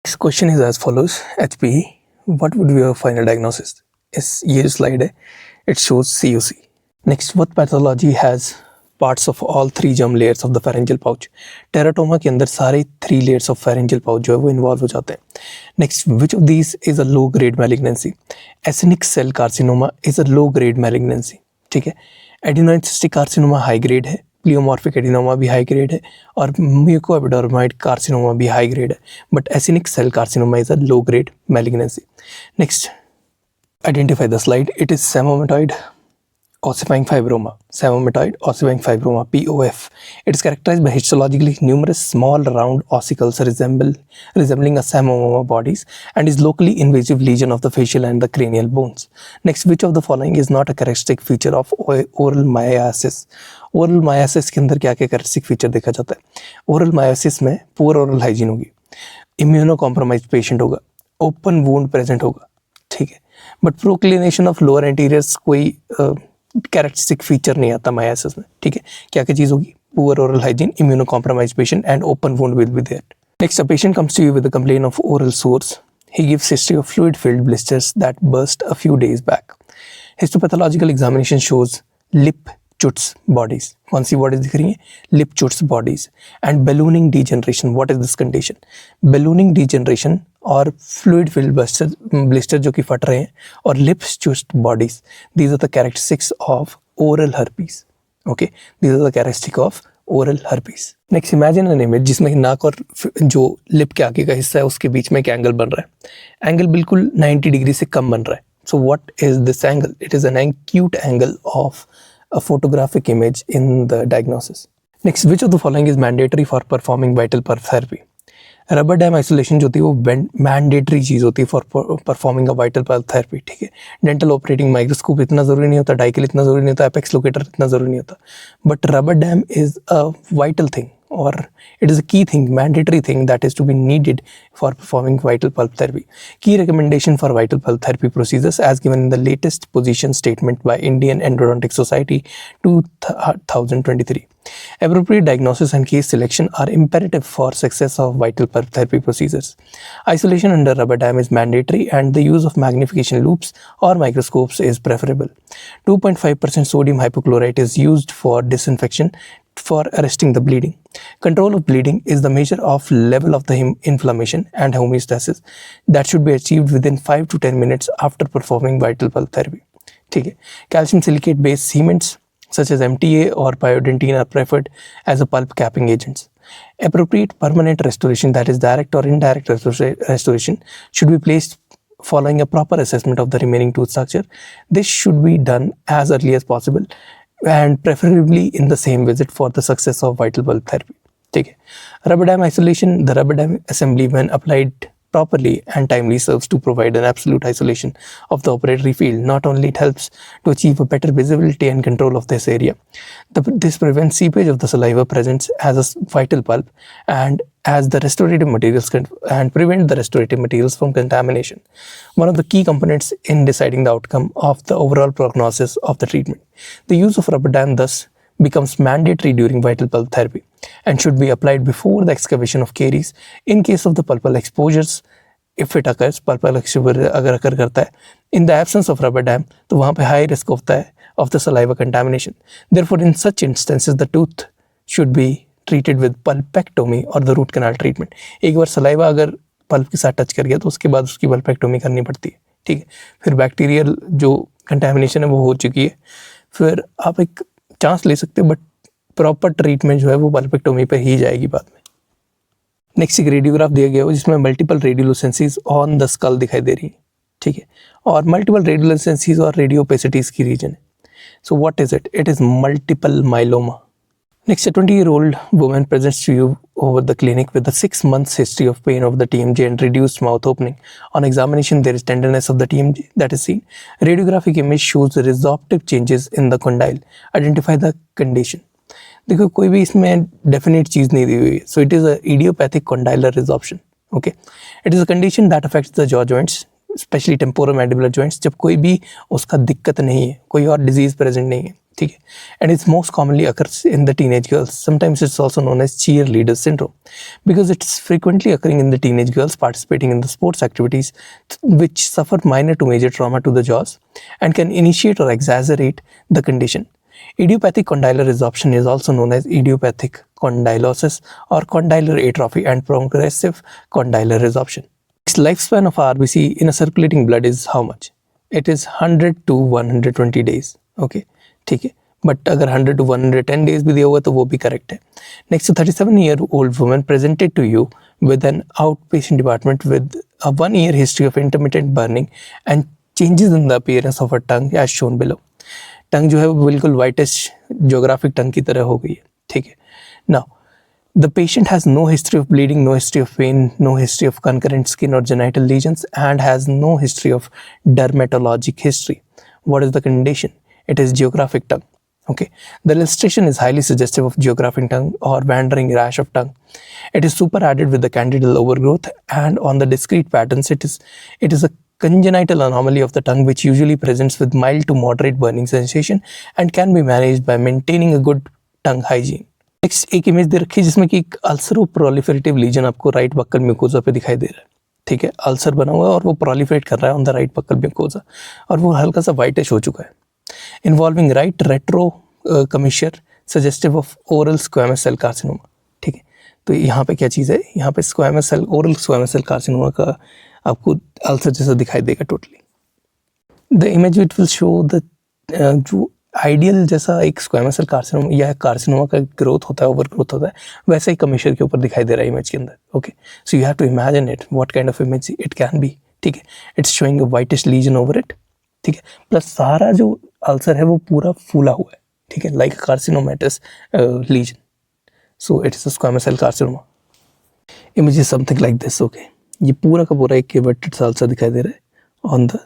Next question is as follows. HPE, what would be your final diagnosis? ये जो slide है, it shows COC. Next, what pathology has parts of all three germ layers of the pharyngeal pouch? Teratoma के अंदर सारे 3 layers of pharyngeal pouch जो है वो involve हो जाते हैं. Next, which of these is a low grade malignancy? Actinic cell carcinoma is a low grade malignancy. ठीक है. Adenoid cystic carcinoma high grade है. प्लियोमॉर्फिक एडिनोमा भी हाई ग्रेड है और म्यूकोएपिडर्माइड कार्सिनोमा भी हाई ग्रेड है, but acinic cell carcinoma is a low grade malignancy. Next, identify the slide. It is psammomatoid ossifying fibroma, semometioid ossifying fibroma, POF. It is characterized by histologically numerous small round ossicles resembling a seminoma bodies and is locally invasive lesion of the facial and the cranial bones. Next, which of the following is not a characteristic feature of oral myiasis? Oral myiasis के अंदर क्या क्या characteristic feature देखा जाता है? Oral myiasis में poor oral hygiene होगी, immunocompromised patient होगा, open wound present होगा, ठीक है, बट प्रोक्लिनेशन ऑफ लोअर एंटीरियर्स कोई कैरेक्टरिस्टिक फीचर नहीं आता मायासिस में. ठीक है, क्या क्या चीज़ होगी? Poor oral hygiene, immunocompromise patient and open wound will be there. Next, a patient comes to you with a complain of oral sores. He gives history of fluid filled blisters that burst a few days back. Histopathological examination shows lip chuts bodies. कौन सी bodies दिख रही हैं? Lip chuts bodies and ballooning degeneration. What is this condition? Ballooning degeneration और fluid filled blister जो कि फट रहे हैं और lip chuts bodies. These are the characteristics of oral herpes. Okay, these are the characteristics of oral herpes. Next, imagine an image जिसमें नाक और जो लिप के आगे का हिस्सा है उसके बीच में एक एंगल बन रहा है. एंगल बिल्कुल 90 डिग्री से कम बन रहा है. So what is this angle? It is an acute angle of a photographic image in the diagnosis. Next, which of the following is mandatory for performing vital pulse therapy? Rubber dam isolation जो होती है वो mandatory चीज़ होती है for performing a vital pulse therapy. ठीक है, dental operating microscope इतना ज़रूरी नहीं होता, डाइकल इतना ज़रूरी नहीं होता, एपेक्स लोकेटर इतना ज़रूरी नहीं होता, but rubber dam is a vital thing or it is a key thing, mandatory thing that is to be needed for performing vital pulse therapy. Key recommendation for vital pulse therapy procedures as given in the latest position statement by Indian Endodontic Society 2023. Appropriate diagnosis and case selection are imperative for success of vital pulse therapy procedures. Isolation under rubber dam is mandatory and the use of magnification loupes or microscopes is preferable. 2.5% sodium hypochlorite is used for disinfection for arresting the bleeding. Control of bleeding is the measure of level of the inflammation and homeostasis that should be achieved within 5 to 10 minutes after performing vital pulse therapy. ठीक है, calcium silicate based cements such as MTA or pyridine are preferred as a pulp capping agents. Appropriate permanent restoration, that is direct or indirect restoration, should be placed following a proper assessment of the remaining tooth structure. This should be done as early as possible and preferably in the same visit for the success of vital pulse therapy. ठीक है, rubber dam isolation, the rubber dam assembly when applied properly and timely serves to provide an absolute isolation of the operatory field. Not only it helps to achieve a better visibility and control of this area, this prevents seepage of the saliva present as a vital pulp and as the restorative materials and prevent the restorative materials from contamination. One of the key components in deciding the outcome of the overall prognosis of the treatment. The use of rubber dam thus becomes mandatory during vital pulse therapy and should be applied before the excavation of caries in case of the pulpal exposures. If it occurs, pulpal exposure अगर occur करता है in the absence of rubber dam, तो वहाँ पे high risk होता है of the saliva contamination. Therefore, in such instances, the tooth should be treated with pulpectomy or the root canal treatment. एक बार saliva अगर पल्प के साथ टच कर गया तो उसके बाद उसकी पल्पेक्टोमी करनी पड़ती है. ठीक है, फिर बैक्टीरियल जो कंटेमिनेशन है वो हो चुकी है, फिर आप एक चांस ले सकते हो, बट प्रॉपर ट्रीटमेंट जो है वो पल्पेक्टोमी पे ही जाएगी बाद में. नेक्स्ट, एक रेडियोग्राफ दिया गया हो जिसमें मल्टीपल रेडियोलुसेंसीज ऑन द स्कल दिखाई दे रही है. ठीक है, और मल्टीपल रेडियोलुसेंसीज और रेडियोपेसिटीज की रीजन है. So what is it? It is multiple myeloma. Next, a 20-year-old woman presents to you over the clinic with a 6 months history of pain of the TMJ and reduced mouth opening. On examination, there is tenderness of the TMJ that is seen. Radiographic image shows resorptive changes in the condyle. Identify the condition. देखो, कोई भी इसमें definite चीज़ नहीं दी हुई है. So it is a idiopathic condylar resorption. Okay, it is a condition that affects the jaw joints specially temporomandibular joints, जब कोई भी उसका दिक्कत नहीं है, कोई और डिजीज प्रेजेंट नहीं है, ठीक है. And it's most commonly occurs in the teenage girls. Sometimes it's also known as cheerleader syndrome because it's frequently occurring in the teenage girls participating in the sports activities which suffer minor to major trauma to the jaws and can initiate or exacerbate the condition. Idiopathic condylar resorption is also known as idiopathic condylosis or condylar atrophy and progressive condylar resorption. Its lifespan of RBC in a circulating blood is how much? It is 100 to 120 days. Okay, ठीक है. But अगर 100 to 110 days भी दिया हुआ तो वो भी correct है. Next, 37-year-old woman presented to you with an outpatient department with a 1-year history of intermittent burning and changes in the appearance of her tongue as shown below. टंग जो है वो बिल्कुल वाइटिश जोग्राफिक टंग की तरह हो गई है, ठीक है. Now the patient has no history of bleeding, no history of pain, no history of concurrent skin or genital lesions, and has no history of dermatologic history. What is the condition? It is geographic tongue. Okay, the illustration is highly suggestive of geographic tongue or wandering rash of tongue. It is super added with the candidal overgrowth, and on the discrete patterns, it is a congenital anomaly of the tongue which usually presents with mild to moderate burning sensation and can be managed by maintaining a good tongue hygiene. Next एक image दे रखी है जिसमें कि एक अल्सरो proliferative legion आपको right buccal mucosa पे दिखाई दे रहा है, ठीक है. अल्सर बना हुआ है और वो प्रोलिफरेट कर रहा है on the right buccal mucosa और वो हल्का सा वाइटिश हो चुका है. Involving right retro commissure suggestive of oral squamous cell carcinoma, ठीक है. तो यहाँ पे क्या चीज़ है, यहाँ पे squamous cell, oral squamous cell carcinoma का आपको अल्सर जैसा दिखाई देगा totally. The image it will show the जो आइडियल जैसा एक स्क्वैमस सेल कार्सिनोमा या कार्सिनोमा का ग्रोथ होता है, ओवर ग्रोथ होता है, वैसा ही कमिशर के ऊपर दिखाई दे रहा है इमेज के अंदर. Okay, so you have to imagine it what kind of image it can be, ठीक है. It's showing a whitish lesion over it, ठीक है. प्लस सारा जो अल्सर है वो पूरा फूला हुआ है, ठीक है, like carcinomatous lesion. So it is a squamous cell carcinoma. Image is something like this. Okay, ये पूरा का पूरा एक केवर्टेड अल्सर दिखाई दे रहा है on the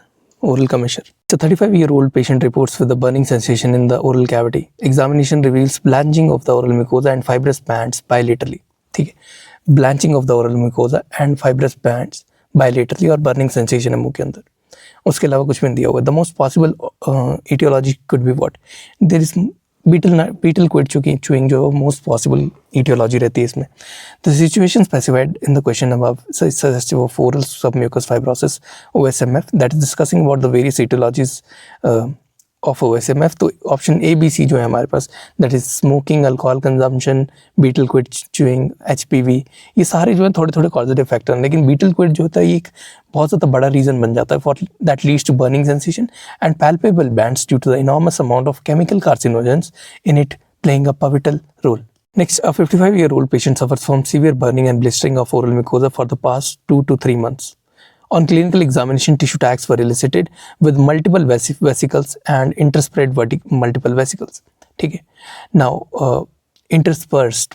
oral commissure. A 35-year-old patient reports with a burning sensation in the oral cavity. Examination reveals blanching of the oral mucosa and fibrous bands bilaterally. ठीक है, blanching of the oral mucosa and fibrous bands bilaterally और burning sensation है मुंह के अंदर. उसके अलावा कुछ भी नहीं दिया हुआ. The most possible etiology could be what? There is beetle quid chewing जो है मोस्ट पॉसिबल etiology रहती है इसमें. The situation specified in the question above is suggestive of oral submucous fibrosis OSMF that is discussing about the various etiologies of OSMF. तो option A B C जो है हमारे पास, that is smoking, alcohol consumption, betel quid chewing, HPV, ये सारे जो है थोड़े थोड़े कॉजेटिव फैक्टर हैं. लेकिन बीटल क्विड जो होता है ये एक बहुत ज़्यादा बड़ा रीज़न बन जाता है for that leads to burning sensation and palpable bands due to the enormous amount of chemical carcinogens in it playing a pivotal role. Next, a 55-year-old patient suffers from severe burning and blistering of oral mucosa for the past 2 to 3 months. On clinical examination, tissue tags were elicited with multiple vesicles and interspread multiple vesicles. ठीक है. Now, interspersed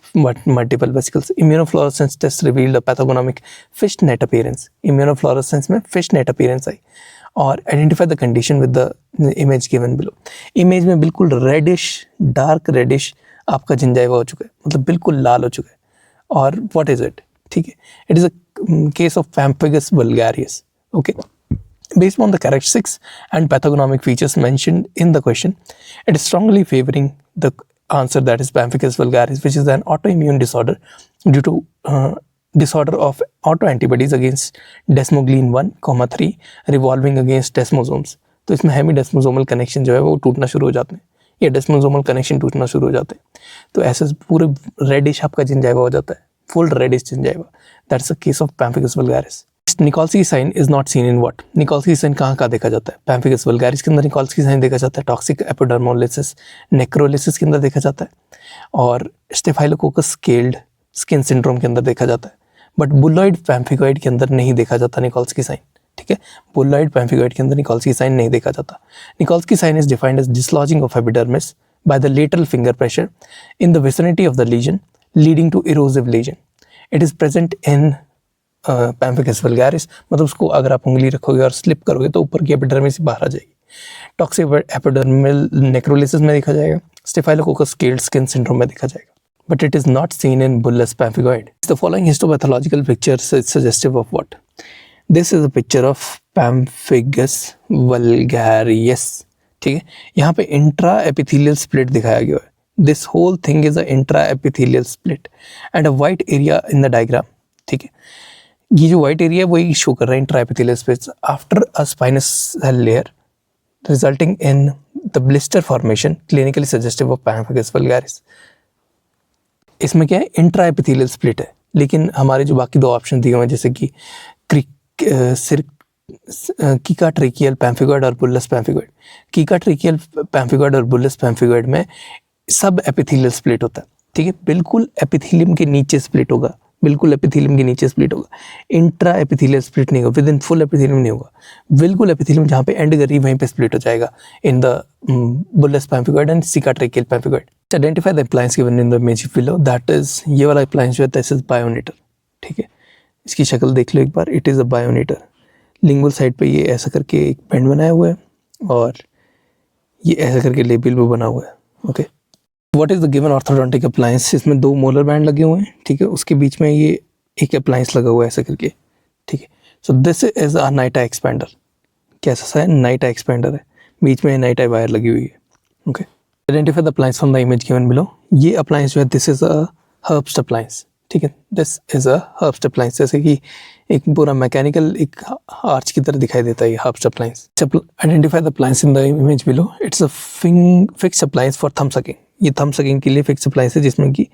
multiple vesicles. Immunofluorescence test revealed a pathognomic fishnet appearance. Immunofluorescence में fishnet appearance आई. और identify the condition with the image given below. Image में बिल्कुल reddish, dark reddish आपका gingiva हो चुका है, मतलब बिल्कुल लाल हो चुका है. और what is it? ठीक है, it is a case of pemphigus vulgaris. Okay, based on the characteristics and pathognomic features mentioned in the question, it is strongly favoring the answer that is pemphigus vulgaris, which is an autoimmune disorder due to disorder of autoantibodies against desmoglein 1,3 revolving against desmosomes. तो इसमें हेमीडेस्मोसोमल connection जो है वो टूटना शुरू हो जाते हैं, या डेस्मोसोमल कनेक्शन टूटना शुरू हो जाते हैं. तो ऐसे पूरे रेडिश आपका जिंजाइवा हो जाता है, full reddish gingiva. That's a case of pemphigus vulgaris. Nikolsky sign is not seen in what? Nikolsky sign कहाँ देखा जाता है? पैम्फिगस वल्गारिस के अंदर निकोल्स्की साइन देखा जाता है, टॉक्सिक एपिडर्मोलिसिस, नेक्रोलिसिस के अंदर देखा जाता है, और स्टेफाइलोकोकस स्केल्ड स्किन सिंड्रोम के अंदर देखा जाता है. बट बुलोइड पैम्फिगॉइड के अंदर नहीं देखा जाता निकोल्स्की साइन. ठीक है, बुलोइड पैम्फिगॉइड के अंदर निकोल्स्की साइन नहीं देखा जाता. Nikolsky sign is defined as dislodging of epidermis by the lateral finger pressure in the vicinity of the lesion leading to erosive lesion. It is present in pemphigus vulgaris, मतलब उसको अगर आप उंगली रखोगे और स्लिप करोगे तो ऊपर की एपिडर्मिस बाहर आ जाएगी. टॉक्सिक एपिडर्मल नेक्रोलिसिस में देखा जाएगा, स्टेफाइलोकोकस स्केल्ड स्किन सिंड्रोम में देखा जाएगा. But it is not seen in bullous pemphigoid. The following histopathological picture is suggestive of what? This is a picture of पैम्फिगस वल्गैरियस। ठीक है, यहाँ पे इंट्रा एपिथेलियल स्प्लिट दिखाया गया है। This whole thing is a intra epithelial split and a white area in the diagram. ठीक है, ये जो वाइट एरिया है वही शो कर रहा है intra epithelial split after a spinous cell layer resulting in the blister formation clinically suggestive of pemphigus vulgaris. इसमें क्या है, इंट्रा एपिथेलियल स्प्लिट है, लेकिन हमारे जो बाकी दो ऑप्शन दिए हुए हैं जैसे कि कीका ट्रेकियल पैम्फिगॉइड और बुल्लस पैम्फिगॉइड, कीका ट्रेकियल पैम्फिगॉइड और बुल्लस पैम्फिगॉइड में सब एपिथेलियल स्प्लिट होता है। ठीक है, बिल्कुल एपिथेलियम के नीचे स्प्लिट होगा, बिल्कुल एपिथेलियम के नीचे स्प्लिट होगा, इंट्रा एपिथेलियल स्प्लिट नहीं होगा, विद इन फुल एपिथेलियम नहीं होगा, बिल्कुल एपिथेलियम जहाँ पे एंड करी वहीं पे स्प्लिट हो जाएगा in the bullous pemphigoid and cicatricial pemphigoid. Identify the appliance given in the image below, that is ये वाला अप्लायंस जो है दिस इज बायोनीटर। ठीक है, इसकी शक्ल देख लो एक बार, it is a bionator. Lingual side पे ये ऐसा करके एक पेंड बनाया हुआ है और ये ऐसा करके लेबल भी बना हुआ है। Okay, what is the given orthodontic appliance, इसमें दो मोलर बैंड लगे हुए हैं। ठीक है, उसके बीच में ये एक अप्लायंस लगा हुआ है ऐसा करके। ठीक है, so this is a NiTi expander. कैसा सा है, नाइटा एक्सपेंडर है, बीच में नाइटा वायर लगी हुई है। Okay, identify the appliance from the image given below, ये अप्लायंस जो है दिस इज अ हर्ब्स्ट अप्लायंस। ठीक है, दिस इज अ हर्ब्स्ट अप्लायंस, जैसे कि एक पूरा मैकेनिकल एक आर्च की तरह दिखाई देता है ये Herbst appliance. Identify the appliance in the image below, it's a fix appliance for thumb sucking. ये थंब सकिंग के लिए फिक्स अप्लायंस है जिसमें कि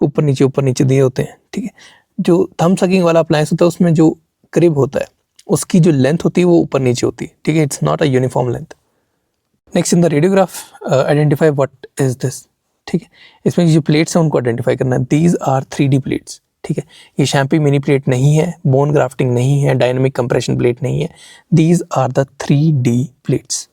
ऊपर नीचे दिए होते हैं। ठीक है, जो थंब सकिंग वाला अप्लायंस होता है उसमें जो क्रिब होता है उसकी जो लेंथ होती है वो ऊपर नीचे होती है। ठीक है, it's not a uniform length. Next in the radiograph identify what is this. ठीक है, इसमें जो प्लेट्स हैं उनको आइडेंटिफाई करना है। These are 3D plates. ठीक है, ये शैम्पी मिनी प्लेट नहीं है, बोन ग्राफ्टिंग नहीं है, डायनामिक कंप्रेशन प्लेट नहीं है, these are the 3D plates.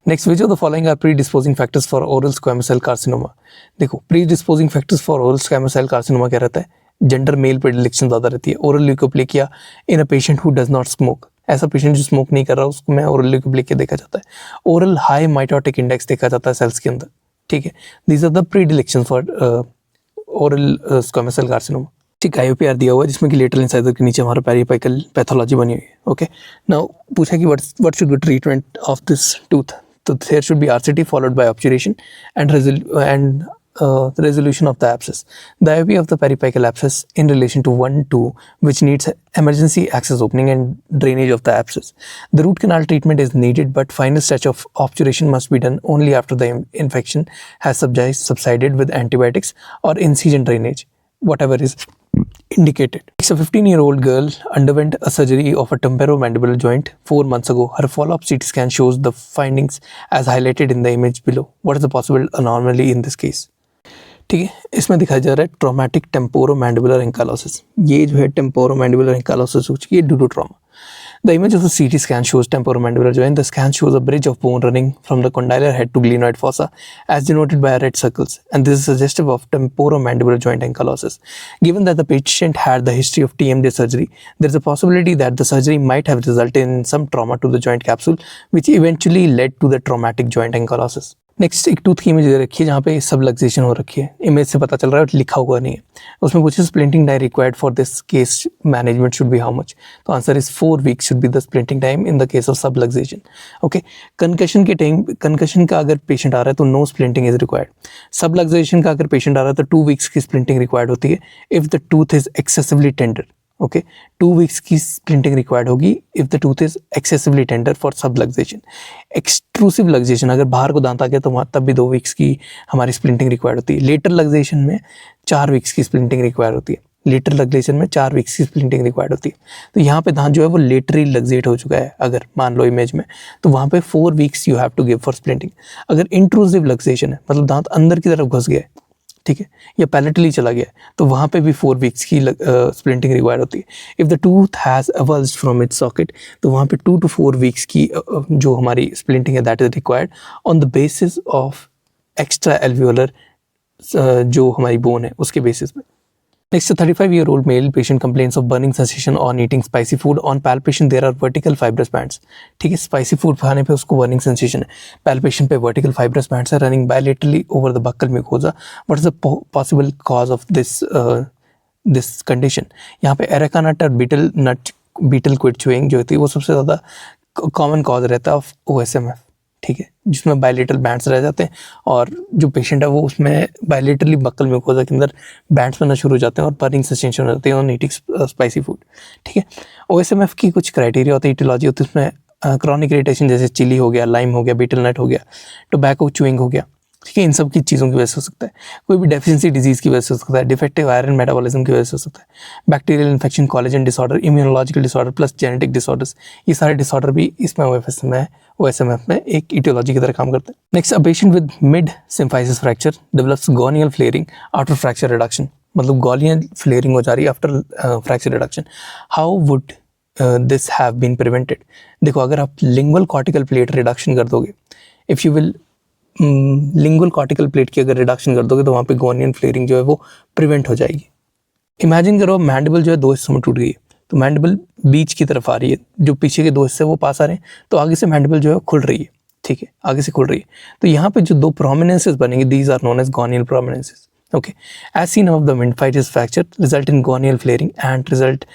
Next, which of the following are predisposing factors for oral squamous cell carcinoma. देखो, predisposing factors for oral squamous cell carcinoma क्या रहता है, gender male predilection ज़्यादा रहती है, oral leukoplakia in a patient who does not smoke, ऐसा patient जो smoke नहीं कर रहा उसको में ओरल ल्यूकोप्लेकिया देखा जाता है, ओरल हाई माइटोटिक इंडेक्स देखा जाता है सेल्स के अंदर। ठीक है, these are the predilection for oral squamous cell carcinoma. ठीक, IUPR दिया हुआ है जिसमें कि लेटरल इंसाइजर के नीचे हमारा पेरिपाइकल पैथोलॉजी बनी हुई है। ओके, नाउ पूछा कि what should be treatment of this tooth, तो there should be RCT followed by observation and resolution of the abscess. The IOP of the periapical abscess in relation to 1-2 which needs emergency access opening and drainage of the abscess. The root canal treatment is needed, but final stage of obturation must be done only after the infection has subsided with antibiotics or incision drainage, whatever is indicated. A 15-year-old girl underwent a surgery of a temporomandibular joint 4 months ago. Her follow-up CT scan shows the findings as highlighted in the image below. What is the possible anomaly in this case? ठीक है, इसमें दिखाया जा रहा है traumatic temporomandibular ankylosis. ये जो है टेम्पोरोमैंडिबुलर एंकाइलोसिस हो चुकी है due to trauma. The image of the CT scan shows temporomandibular joint. The scan shows a bridge of bone running from the condylar head to glenoid fossa, as denoted by red circles, and this is suggestive of temporomandibular joint ankylosis. Given that the patient had the history of TMJ surgery, there is a possibility that the surgery might have resulted in some trauma to the joint capsule, which eventually led to the traumatic joint ankylosis. Next, एक tooth की image दे रखी है जहाँ पे subluxation हो रखी है। Image से पता चल रहा है, लिखा हुआ नहीं है। उसमें पूछे splinting time required for this case management should be how much, तो answer is 4 weeks should be the splinting time in the case of subluxation. Okay, concussion के टाइम, कंकशन का अगर पेशेंट आ रहा है तो no splinting is required. Subluxation का अगर पेशेंट आ रहा है तो 2 वीक्स की स्प्लिंटिंग रिक्वायर्ड होती है if the tooth is excessively tender. Okay, 2 weeks की स्प्लिंटिंग रिक्वायर्ड होगी if the tooth is excessively tender for subluxation. Extrusive luxation, अगर बाहर को दांत आ गया तो वहाँ तब भी 2 वीक्स की हमारी स्प्लिंटिंग रिक्वायर्ड होती है। लेटर लक्सेशन में 4 वीक्स की स्प्लिंटिंग रिक्वायर्ड होती है। लेटर लक्सेशन में 4 वीक्स की स्प्लिंटिंग रिक्वायर्ड होती है। तो यहाँ पे दांत जो है वो लेटरली लक्सेट हो चुका है अगर मान लो इमेज में, तो वहाँ पे 4 weeks you have to give for splinting. अगर इंट्रूसिव लक्सेशन है, मतलब दांत अंदर की तरफ घुस गया है, ठीक है, या पैलेटली चला गया, तो वहाँ पे भी 4 वीक्स की स्प्लिंटिंग रिक्वायर्ड होती है। If the tooth has avulsed from its socket, तो वहाँ पे 2 to 4 वीक्स की जो हमारी स्प्लिंटिंग है that is required on the basis of extra alveolar जो हमारी बोन है उसके बेसिस पे। Next, a 35-year-old male patient complains of burning sensation on eating spicy food. On palpation, there are vertical fibrous bands. ठीक है, spicy food खाने पे उसको बर्निंग सेंसेशन है। पैल्पेशन पे वर्टिकल फाइब्रस बैंड्स है running bilaterally over the buccal mucosa. What is the possible cause of this condition? यहाँ पे एरेका नट और बीटल क्विड च्यूइंग जो होती है वो सबसे ज़्यादा कॉमन कॉज रहता है ऑफ OSMF, ठीक है, जिसमें बायलेटरल बैंड्स रह जाते हैं और जो पेशेंट है वो उसमें बायलेटरली बक्कल म्यूकोसा के अंदर बैंड्स बनना शुरू हो जाते हैं और बर्निंग सेंसेशन हो जाती है और ईटिंग स्पाइसी फूड, ठीक है। OSMF की कुछ क्राइटेरिया होती है, इटियोलॉजी होती है, उसमें क्रॉनिक इरिटेशन जैसे चिली हो गया, लाइम हो गया, बीटल नट हो गया, टोबैको च्यूइंग हो गया, ठीक है, इन सब की चीज़ों की वजह से हो सकता है। कोई भी डेफिशिएंसी डिजीज़ की वजह से हो सकता है, डिफेक्टिव आयरन मेटाबॉलिज्म की वजह से हो सकता है, bacterial infection, collagen disorder, immunological disorder plus genetic disorders, ये सारे डिसऑर्डर भी इसमें OSMF में एक इटियोलॉजी की तरह काम करते हैं। Next, a patient with mid symphysis fracture develops gonial flaring after fracture reduction, मतलब गॉनियल फ्लेयरिंग हो जा रही है after fracture reduction. How would this have been prevented? देखो, अगर आप लिंगुअल कॉर्टिकल प्लेट रिडक्शन कर दोगे, if you will lingual cortical plate की अगर रिडक्शन कर दोगे तो वहाँ पे गॉनियन फ्लेयरिंग जो है वो प्रिवेंट हो जाएगी। इमेजिन करो मैंडिबल जो है 2 हिस्सों में टूट गई है, तो मैंडिबल बीच की तरफ आ रही है, जो पीछे के 2 हिस्से वो पास आ रहे हैं, तो आगे से मैंडिबल जो है खुल रही है, ठीक है, आगे से खुल रही है। तो यहाँ पे जो 2 प्रोमिनेंसेस बनेंगे, these are known as gonial prominences, okay. As seen above, the Winfried's fracture result in gonial flaring and result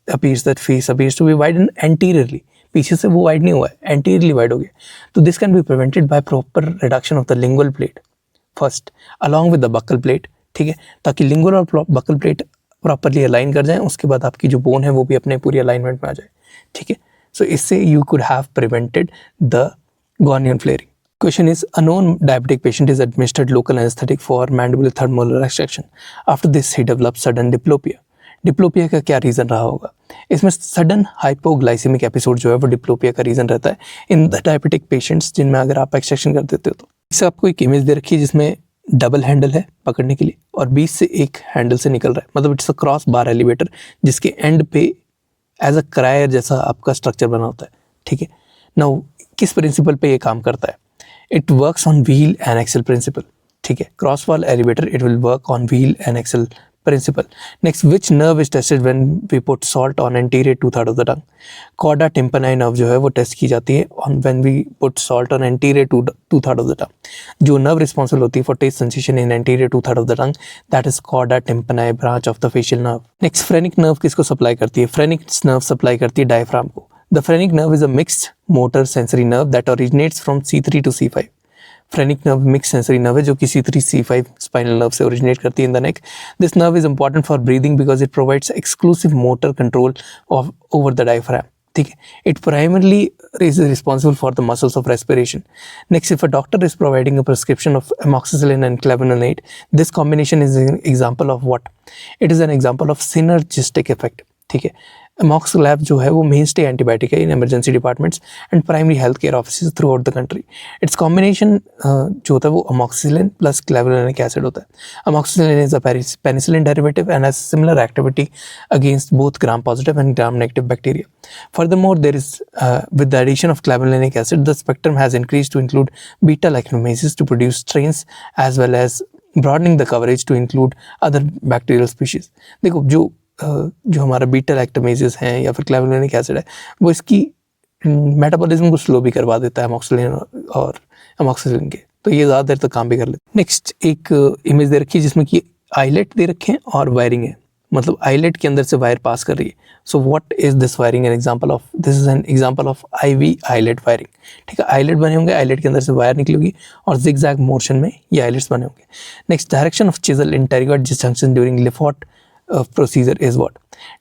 appears that face appears to be widened anteriorly. पीछे से वो वाइड नहीं हुआ है, एंटीरियरली वाइड हो गया। तो this can be prevented by proper reduction of the lingual plate first along with the buccal plate, ठीक है, ताकि लिंगुअल और बक्कल प्लेट प्रॉपरली अलाइन कर जाएं। उसके बाद आपकी जो बोन है वो भी अपने पूरी अलाइनमेंट में आ जाए, ठीक है। सो इससे you could have prevented the gonial flaring. Question is, a known diabetic patient is administered local anesthetic for mandibular third molar extraction. After this, he develops sudden diplopia. Diplopia का क्या reason रहा होगा? इसमें sudden hypoglycaemic episode जो है वो diplopia का reason रहता है इन द डायबिटिक पेशेंट्स जिनमें अगर आप एक्सट्रैक्शन कर देते हो तो। इससे आपको एक इमेज दे रखी है जिसमें डबल हैंडल है पकड़ने के लिए और बीच से एक हैंडल से निकल रहा है, मतलब it's a cross bar elevator जिसके एंड पे एज अ क्रायर जैसा आपका स्ट्रक्चर बना होता है, ठीक है। नाउ किस प्रिंसिपल पे ये काम करता है? It works on wheel and axle principle, ठीक है। Cross wall elevator, it will work on wheel and axle principle. Next, which nerve is tested when we put salt on anterior 2/3 of the tongue? Chorda tympani nerve जो है वो test की जाती है on when we put salt on anterior 2/3 of the tongue. जो nerve responsible होती है for taste sensation in anterior 2/3 of the tongue, that is chorda tympani branch of the facial nerve. Next, phrenic nerve किसको supply करती है? Phrenic nerve supply करती है diaphragm को. The phrenic nerve is a mixed motor sensory nerve that originates from C3 to C5. Phrenic nerve mix sensory nerve है जो कि C3 C5 spinal nerve से ओरिजिनेट करती है in the neck. This nerve is important for breathing because it provides exclusive motor control of over the diaphragm, ठीक है। It primarily is responsible for the muscles of respiration. Next, if a doctor is providing a prescription of amoxicillin and clavulanate, this combination is an example of what? It is an example of synergistic effect, ठीक है। Amoxicillin जो है वो main stay antibiotic है in emergency departments and primary health care office through out the country. It's combination जो होता है वो amoxicillin प्लस क्लेवुलानिक एसिड होता है। Amoxicillin is a penicillin derivative and has similar activity against both gram positive and gram negative bacteria. Furthermore, there is with the addition of clavulanic acid, the spectrum has increased to include beta lactamases to produce strains as well as broadening the coverage to include other bacterial species. देखो जो हमारा beta लैक्टमेजेस हैं या फिर क्लेवुलानिक acid है वो इसकी metabolism को स्लो भी करवा देता है अमोक्सिलिन के, तो ये ज़्यादा देर तक काम भी कर लेते हैं। नेक्स्ट, एक इमेज दे रखी है जिसमें कि आईलेट दे रखे हैं और वायरिंग है, मतलब आईलेट के अंदर से वायर पास कर रही है। So what is this wiring? An example of this is an example of IV eyelet wiring, ठीक है। आईलेट बने होंगे, आईलेट के अंदर से वायर निकली होगी और जिगजैग मोशन में ये आईलेट्स बने होंगे। Next, direction of chisel in pterygoid disjunction during Lefort procedure is what?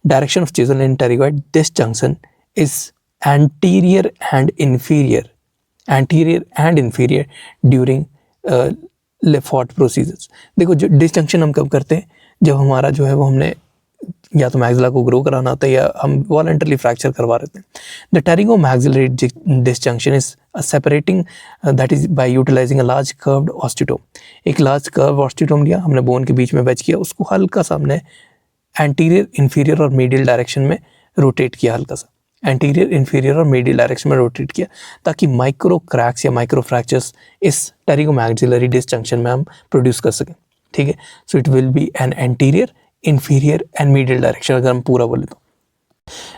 Direction of chisel in pterygoid disjunction is anterior and inferior during Lefort procedures. देखो, जो डिसजंक्शन हम कब करते हैं? जब हमारा जो है वो हमने या तो मैक्सिला को ग्रो कराना होता है या हम वॉलंटरली फ्रैक्चर करवा रहे थे। The pterygomaxillary disjunction is separating that is by utilising a large curved osteotome. एक लार्ज कर्व ऑस्टिटोम लिया हमने, बोन के बीच में वेज किया, उसको हल्का सा हमने एंटीरियर, इंफीरियर और मीडियल डायरेक्शन में रोटेट किया, हल्का सा एंटीरियर, इंफीरियर और मीडियल डायरेक्शन में रोटेट किया ताकि माइक्रो क्रैक्स या माइक्रो फ्रैक्चर्स इस टेरिगो-मैक्सिलरी डिसजंक्शन में हम प्रोड्यूस कर सकें, ठीक है। So it will be an anterior, inferior and medial direction अगर हम पूरा बोले तो।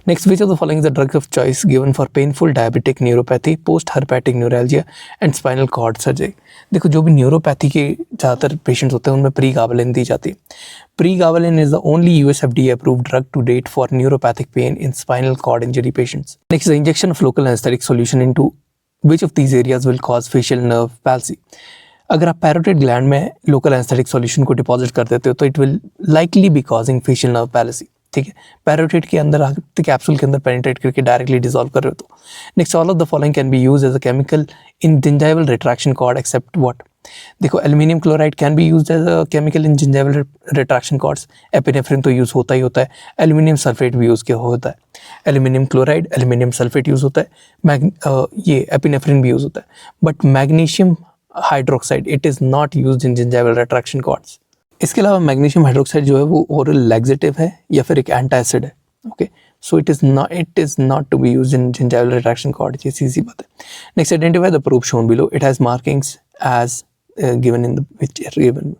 Next, which of the following is the drug of choice given for painful diabetic neuropathy, post-herpetic neuralgia and spinal cord surgery? देखो, जो भी neuropathy के ज़्यादातर पेशेंट्स होते हैं उनमें प्रीगाबालिन दी जाती है. Pregabalin is the only US FDA approved drug to date for neuropathic pain in spinal cord injury patients. Next, the injection of local anesthetic solution into which of these areas will cause facial nerve palsy? अगर आप parotid gland में local anaesthetic solution को deposit कर देते हो तो it will likely be causing facial nerve palsy. ठीक है, पैरोटिड के अंदर आप कैप्सूल के अंदर पेनिट्रेट करके डायरेक्टली डिसॉल्व कर रहे हो तो. Next, all of the following can be used as a chemical in gingival retraction cord except what? देखो, aluminium chloride can be used as a chemical in gingival retraction cords. Epinephrine तो use होता ही होता है. Aluminium sulphate भी use किया होता है. Aluminium chloride, aluminium sulphate use होता है. ये एपिनेफ्रिन भी यूज़ होता है. But magnesium hydroxide it is not used in gingival retraction cords. इसके अलावा मैग्नीशियम हाइड्रोक्साइड जो है वो ओरल लैक्सेटिव है या फिर एक एंटासिड है. Okay, so it is not to be used in gingival retraction cord. ये सीधी बात है. Next, identify the probe shown below. It has markings as given in the picture given.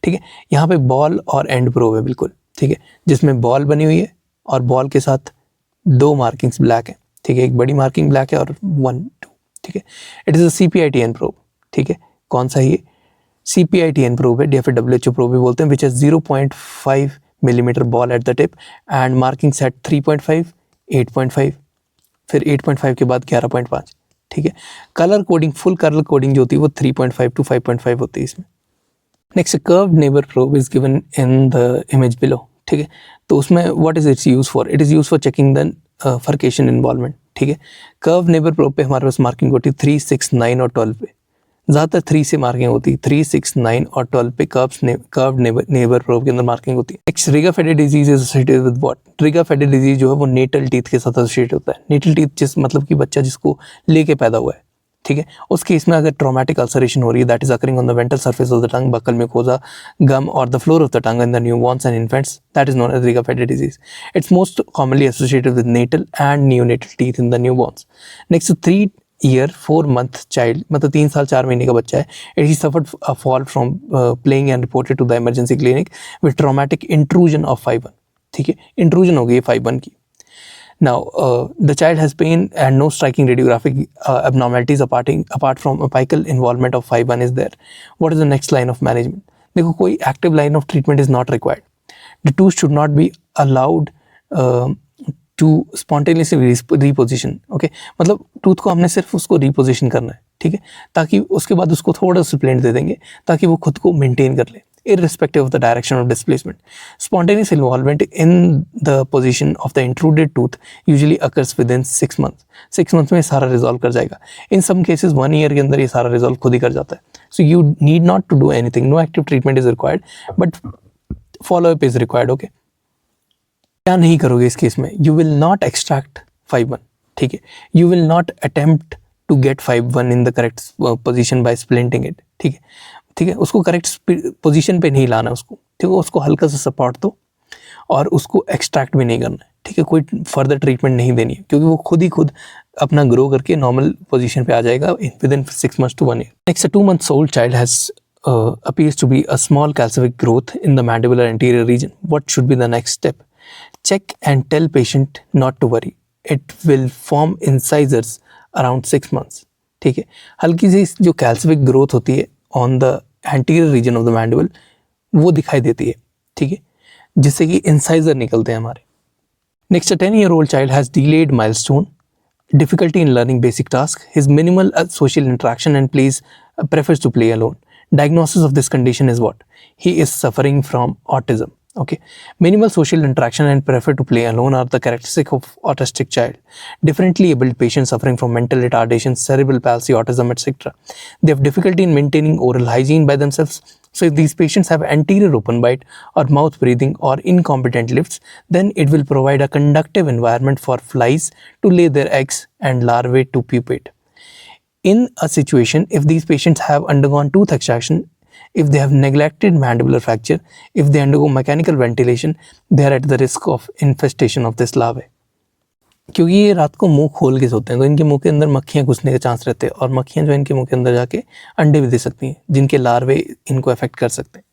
ठीक है, यहाँ पे बॉल और एंड प्रोब है बिल्कुल. ठीक है, जिसमें बॉल बनी हुई है और बॉल के साथ दो मार्किंग्स ब्लैक है. ठीक है, एक बड़ी मार्किंग ब्लैक है और 1 2. ठीक है, it is a CPITN probe. ठीक है, कौन सा ये CPITN प्रोब है, या फिर WHO प्रोब भी बोलते हैं, which is 0.5 millimetre ball at the tip and marking set 3.5 8.5 फिर 8.5 के बाद 11.5. ठीक है, colour coding full colour coding जो होती है वो 3.5 to 5.5 होती है इसमें. Next, curved Nabers probe is given in the image below. ठीक है, तो उसमें what is its use for? It is use for checking the furcation involvement. ठीक है, कर्व नेबर प्रोब पे हमारे पास मार्किंग होती है 3 6 9 और 12 पे. ज़्यादातर 3 से मार्किंग होती है. 3 6 9 और 12 पे कर्व्ड नेबर प्रोब के अंदर मार्किंग होती है. Next, Riga Fede disease is associated with what? Riga Fede disease जो है वो नेटल टीथ के साथ एसोसिएट होता है. नेटल टीथ जिस मतलब कि बच्चा जिसको लेके पैदा हुआ है. ठीक है, उस केस में अगर ट्रॉमेटिक अल्सरेशन हो रही है that is occurring on the ventral surface of the tongue, buccal mucosa, gum और the floor of the tongue in the newborns and infants, that is known as Riga Fede disease. It's most commonly associated with natal and neonatal teeth in the newborns. Next, 3 year 4 month child, मतलब 3 साल 4 महीने का बच्चा है. It he suffered a fall from playing and reported to the emergency clinic with traumatic intrusion of 5-1. ठीक है, intrusion हो गई है 5-1 की. Now, the child has pain and no striking radiographic abnormalities apart from apical involvement of 5-1 is there. What is the next line of management? देखो, कोई active line of treatment is not required. The tooth should not be allowed to spontaneously reposition. Okay, मतलब tooth को हमने सिर्फ उसको reposition करना है. ठीक है, ताकि उसके बाद उसको थोड़ा सप्लीमेंट दे देंगे ताकि वो खुद को मेंटेन कर ले irrespective of the direction of displacement. Spontaneous involvement in the position of the intruded tooth usually occurs within 6 months. 6 months में सारा रिजॉल्व कर जाएगा. In some cases 1 year के अंदर ये सारा रिजॉल्व खुद ही कर जाता है. So you need not to do anything. No active treatment is required, but follow up is required. Okay. क्या नहीं करोगे इस केस में? You will not extract 5-1. ठीक है, you will not attempt to get 5-1 in the correct position by splinting it. ठीक है, ठीक है, उसको करेक्ट पोजीशन पे नहीं लाना उसको. ठीक है, उसको हल्का सा सपोर्ट दो और उसको एक्सट्रैक्ट भी नहीं करना है. ठीक है, कोई फर्दर ट्रीटमेंट नहीं देनी है क्योंकि वो खुद ही खुद अपना ग्रो करके नॉर्मल पोजीशन पे आ जाएगा within 6 months to 1 year. Next, 2 months old child has appears to be a small calcific growth in the mandibular anterior region. What should be the next step? Check and tell patient not to worry. It will form incisors around 6 months. ठीक है, हल्की सी जो calcific growth होती है on the anterior reason of the mandible वो दिखाई देती है. ठीक है, जिससे कि इंसाइजर निकलते हैं हमारे. Next, 10-year-old child has delayed milestone, difficulty in learning basic tasks, his minimal social interaction and prefers to play alone. Diagnosis of this condition is what? He is suffering from autism. Okay, minimal social interaction and prefer to play alone are the characteristic of autistic child. Differently abled patients suffering from mental retardation, cerebral palsy, autism, etc. They have difficulty in maintaining oral hygiene by themselves. So if these patients have anterior open bite or mouth breathing or incompetent lifts, then it will provide a conductive environment for flies to lay their eggs and larvae to pupate. In a situation, if these patients have undergone tooth extraction, if they have neglected mandibular fracture, if they undergo mechanical ventilation, they are at the risk of infestation of this larvae. क्योंकि ये रात को मुंह खोल के सोते हैं तो इनके मुंह के अंदर मक्खियाँ घुसने के चांस रहते हैं और मक्खियाँ जो इनके मुंह के अंदर जाके अंडे भी दे सकती हैं जिनके लार्वे इनको अफेक्ट कर सकते हैं.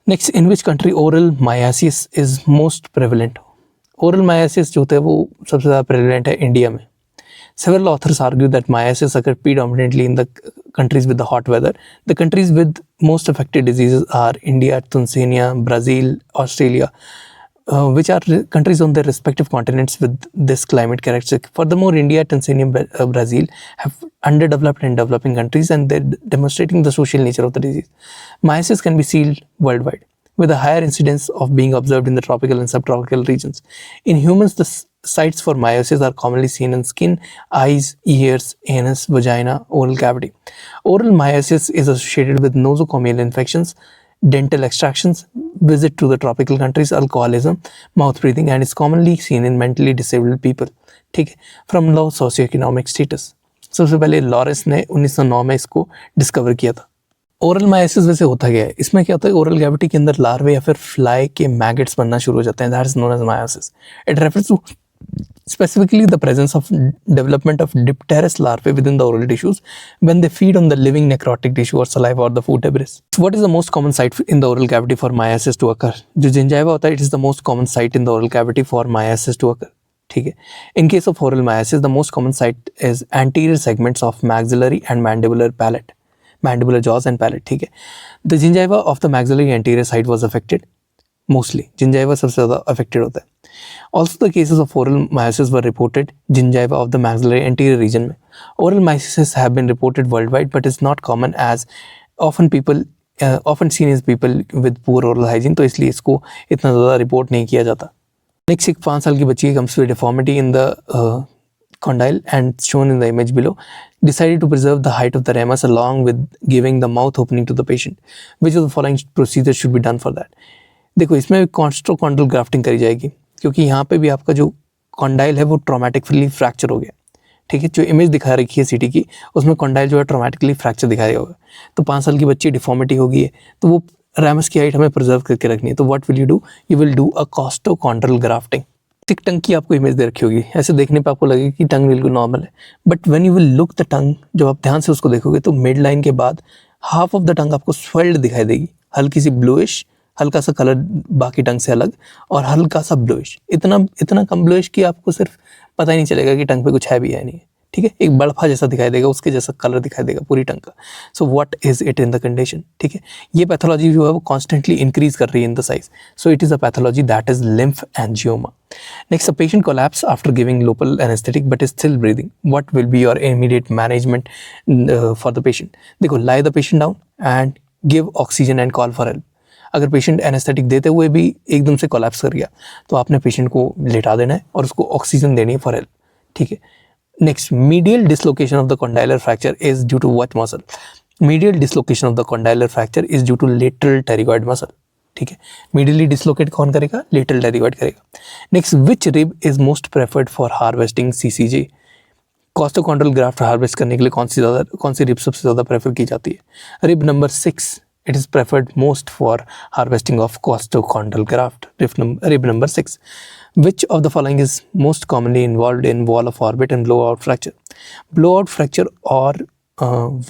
Next, in which country oral myiasis is most prevalent? Oral myiasis जो होता है वो सबसे ज़्यादा प्रेवलेंट है इंडिया में. Several authors argue that myiasis occurs predominantly in the countries with the hot weather. The countries with most affected diseases are India, Tanzania, Brazil, Australia, which are countries on their respective continents with this climate characteristic. Furthermore, India, Tanzania, Brazil have underdeveloped and developing countries, and they're demonstrating the social nature of the disease. Myiasis can be seen worldwide, with a higher incidence of being observed in the tropical and subtropical regions. In humans, the sites for meiosis are commonly seen in skin, eyes, ears, anus, vagina, oral cavity. Oral meiosis is associated with nosocomial infections, dental extractions, visit to the tropical countries, alcoholism, mouth breathing, and is commonly seen in mentally disabled people. ठीक है, from low socioeconomic status. सबसे पहले Lawrence ने 1909 में इसको discover किया था. Oral meiosis वैसे होता क्या है, इसमें क्या होता है, ओरल कैविटी के अंदर लार्वे या फिर फ्लाई के मैगेट्स बनना शुरू हो जाते हैं. That is known as miosis. It refers to specifically the presence of development of dipterous larvae within the oral tissues when they feed on the living necrotic tissue or saliva or the food debris. What is the most common site in the oral cavity for meiosis to occur? जो gingiva होता है, it is the most common site in the oral cavity for meiosis to occur. ठीक है. In case of oral meiosis, the most common site is anterior segments of maxillary and mandibular palate, mandibular jaws and palate. ठीक है. The gingiva of the maxillary anterior side was affected. Mostly gingiva सबसे ज़्यादा affected होता है. Also, the cases of oral meiosis were reported gingiva of the maxillary anterior region में. Oral meiosis have been reported worldwide, but is not common as often seen as people with poor oral hygiene. तो इसलिए इसको इतना ज़्यादा report नहीं किया जाता. Next, एक 5 साल की बच्ची comes with deformity in the condyle and shown in the image below. Decided to preserve the height of the ramus along with giving the mouth opening to the patient. Which of the following procedures should be done for that? देखो, इसमें कॉन्स्ट्रोकॉन्ड्रल grafting करी जाएगी क्योंकि यहाँ पे भी आपका जो कॉन्डाइल है वो ट्रॉमेटिकली फ्रैक्चर हो गया. ठीक है, जो इमेज दिखा रखी है सीटी की उसमें कॉन्डाइल जो है ट्रॉमेटिकली फ्रैक्चर दिखाया होगा. तो 5 साल की बच्ची डिफॉर्मिटी हो गई है तो वो रैमस की हाइट हमें प्रिजर्व करके रखनी है. तो what will you will do a कॉस्टोकॉन्ड्रल grafting. एक टंग की आपको इमेज दे रखी होगी, ऐसे देखने पे आपको लगेगा कि टंग बिल्कुल नॉर्मल है, but when you will look the tongue, जब आप ध्यान से उसको देखोगे तो मिड लाइन के बाद हाफ ऑफ द टंग आपको स्वेल्ड दिखाई देगी, हल्की सी ब्लूइश, हल्का सा कलर बाकी टंग से अलग और हल्का सा ब्लूइश, इतना कम ब्लूइश कि आपको सिर्फ पता ही नहीं चलेगा कि टंग पे कुछ है भी है नहीं. ठीक है, एक बड़फा जैसा दिखाई देगा, उसके जैसा कलर दिखाई देगा पूरी टंग का. So what is it in the condition. ठीक है, ये पैथोलॉजी जो है वो कॉन्स्टेंटली इंक्रीज कर रही है in the size. So it is a pathology that is lymph angioma. Next, a patient collapse after giving local anaesthetic but is still breathing. What will be your immediate management for the patient. देखो, lie the patient down and give oxygen and call for help. अगर patient anaesthetic देते हुए भी एकदम से collapse कर गया तो आपने पेशेंट को लेटा देना है और उसको ऑक्सीजन देनी है फॉर हेल्प. ठीक है. Next, medial dislocation of the condylar fracture is due to what muscle. Medial dislocation of the condylar fracture is due to lateral pterygoid muscle. ठीक है, मीडियली डिसलोकेट कौन करेगा, लेटरल टेरिगॉइड करेगा. Next, which rib is most preferred for harvesting CCJ. Costochondral graft harvest करने के लिए कौन सी rib सबसे ज़्यादा प्रेफर की जाती है. Rib number 6, it is preferred most for harvesting of costochondral graft. Rib number 6. Which of the following is most commonly involved in wall of orbit and blowout fracture? Blowout fracture और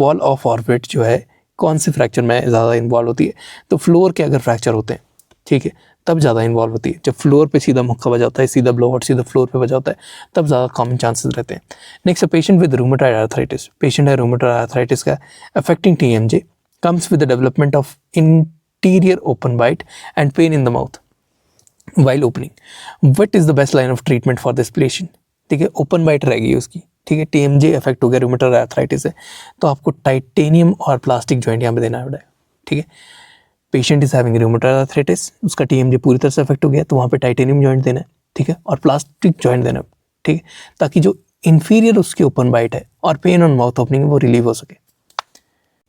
wall of orbit जो है कौन से fracture में ज़्यादा involve होती है. तो फ्लोर के अगर फ्रैक्चर होते हैं, ठीक है, तब ज़्यादा इन्वॉल्व होती है. जब फ्लोर पे सीधा मुक्का बजा होता है, सीधा ब्लोआउट सीधा फ्लोर पे बजा होता है, तब ज़्यादा कॉमन चांसेस रहते हैं. Next, patient with rheumatoid arthritis. Patient है रूमेटॉइड आर्थराइटिस का, affecting TMJ, comes with the development of interior open bite and pain in the mouth while opening. What is the best line of treatment for this patient? ठीक है, open bite रहेगी उसकी. ठीक है, TMJ effect हो गया, rheumatoid arthritis है, तो आपको टाइटेनियम और प्लास्टिक जॉइंट यहाँ पे देना है. ठीक है, patient is having rheumatoid arthritis, उसका TMJ पूरी तरह से इफेक्ट हो गया तो वहाँ पे टाइटेनियम जॉइंट देना है. ठीक है, और प्लास्टिक जॉइंट देना है. ठीक है, ताकि जो इन्फीरियर उसकी ओपन बाइट है और पेन ऑन माउथ ओपनिंग वो रिलीव हो सके.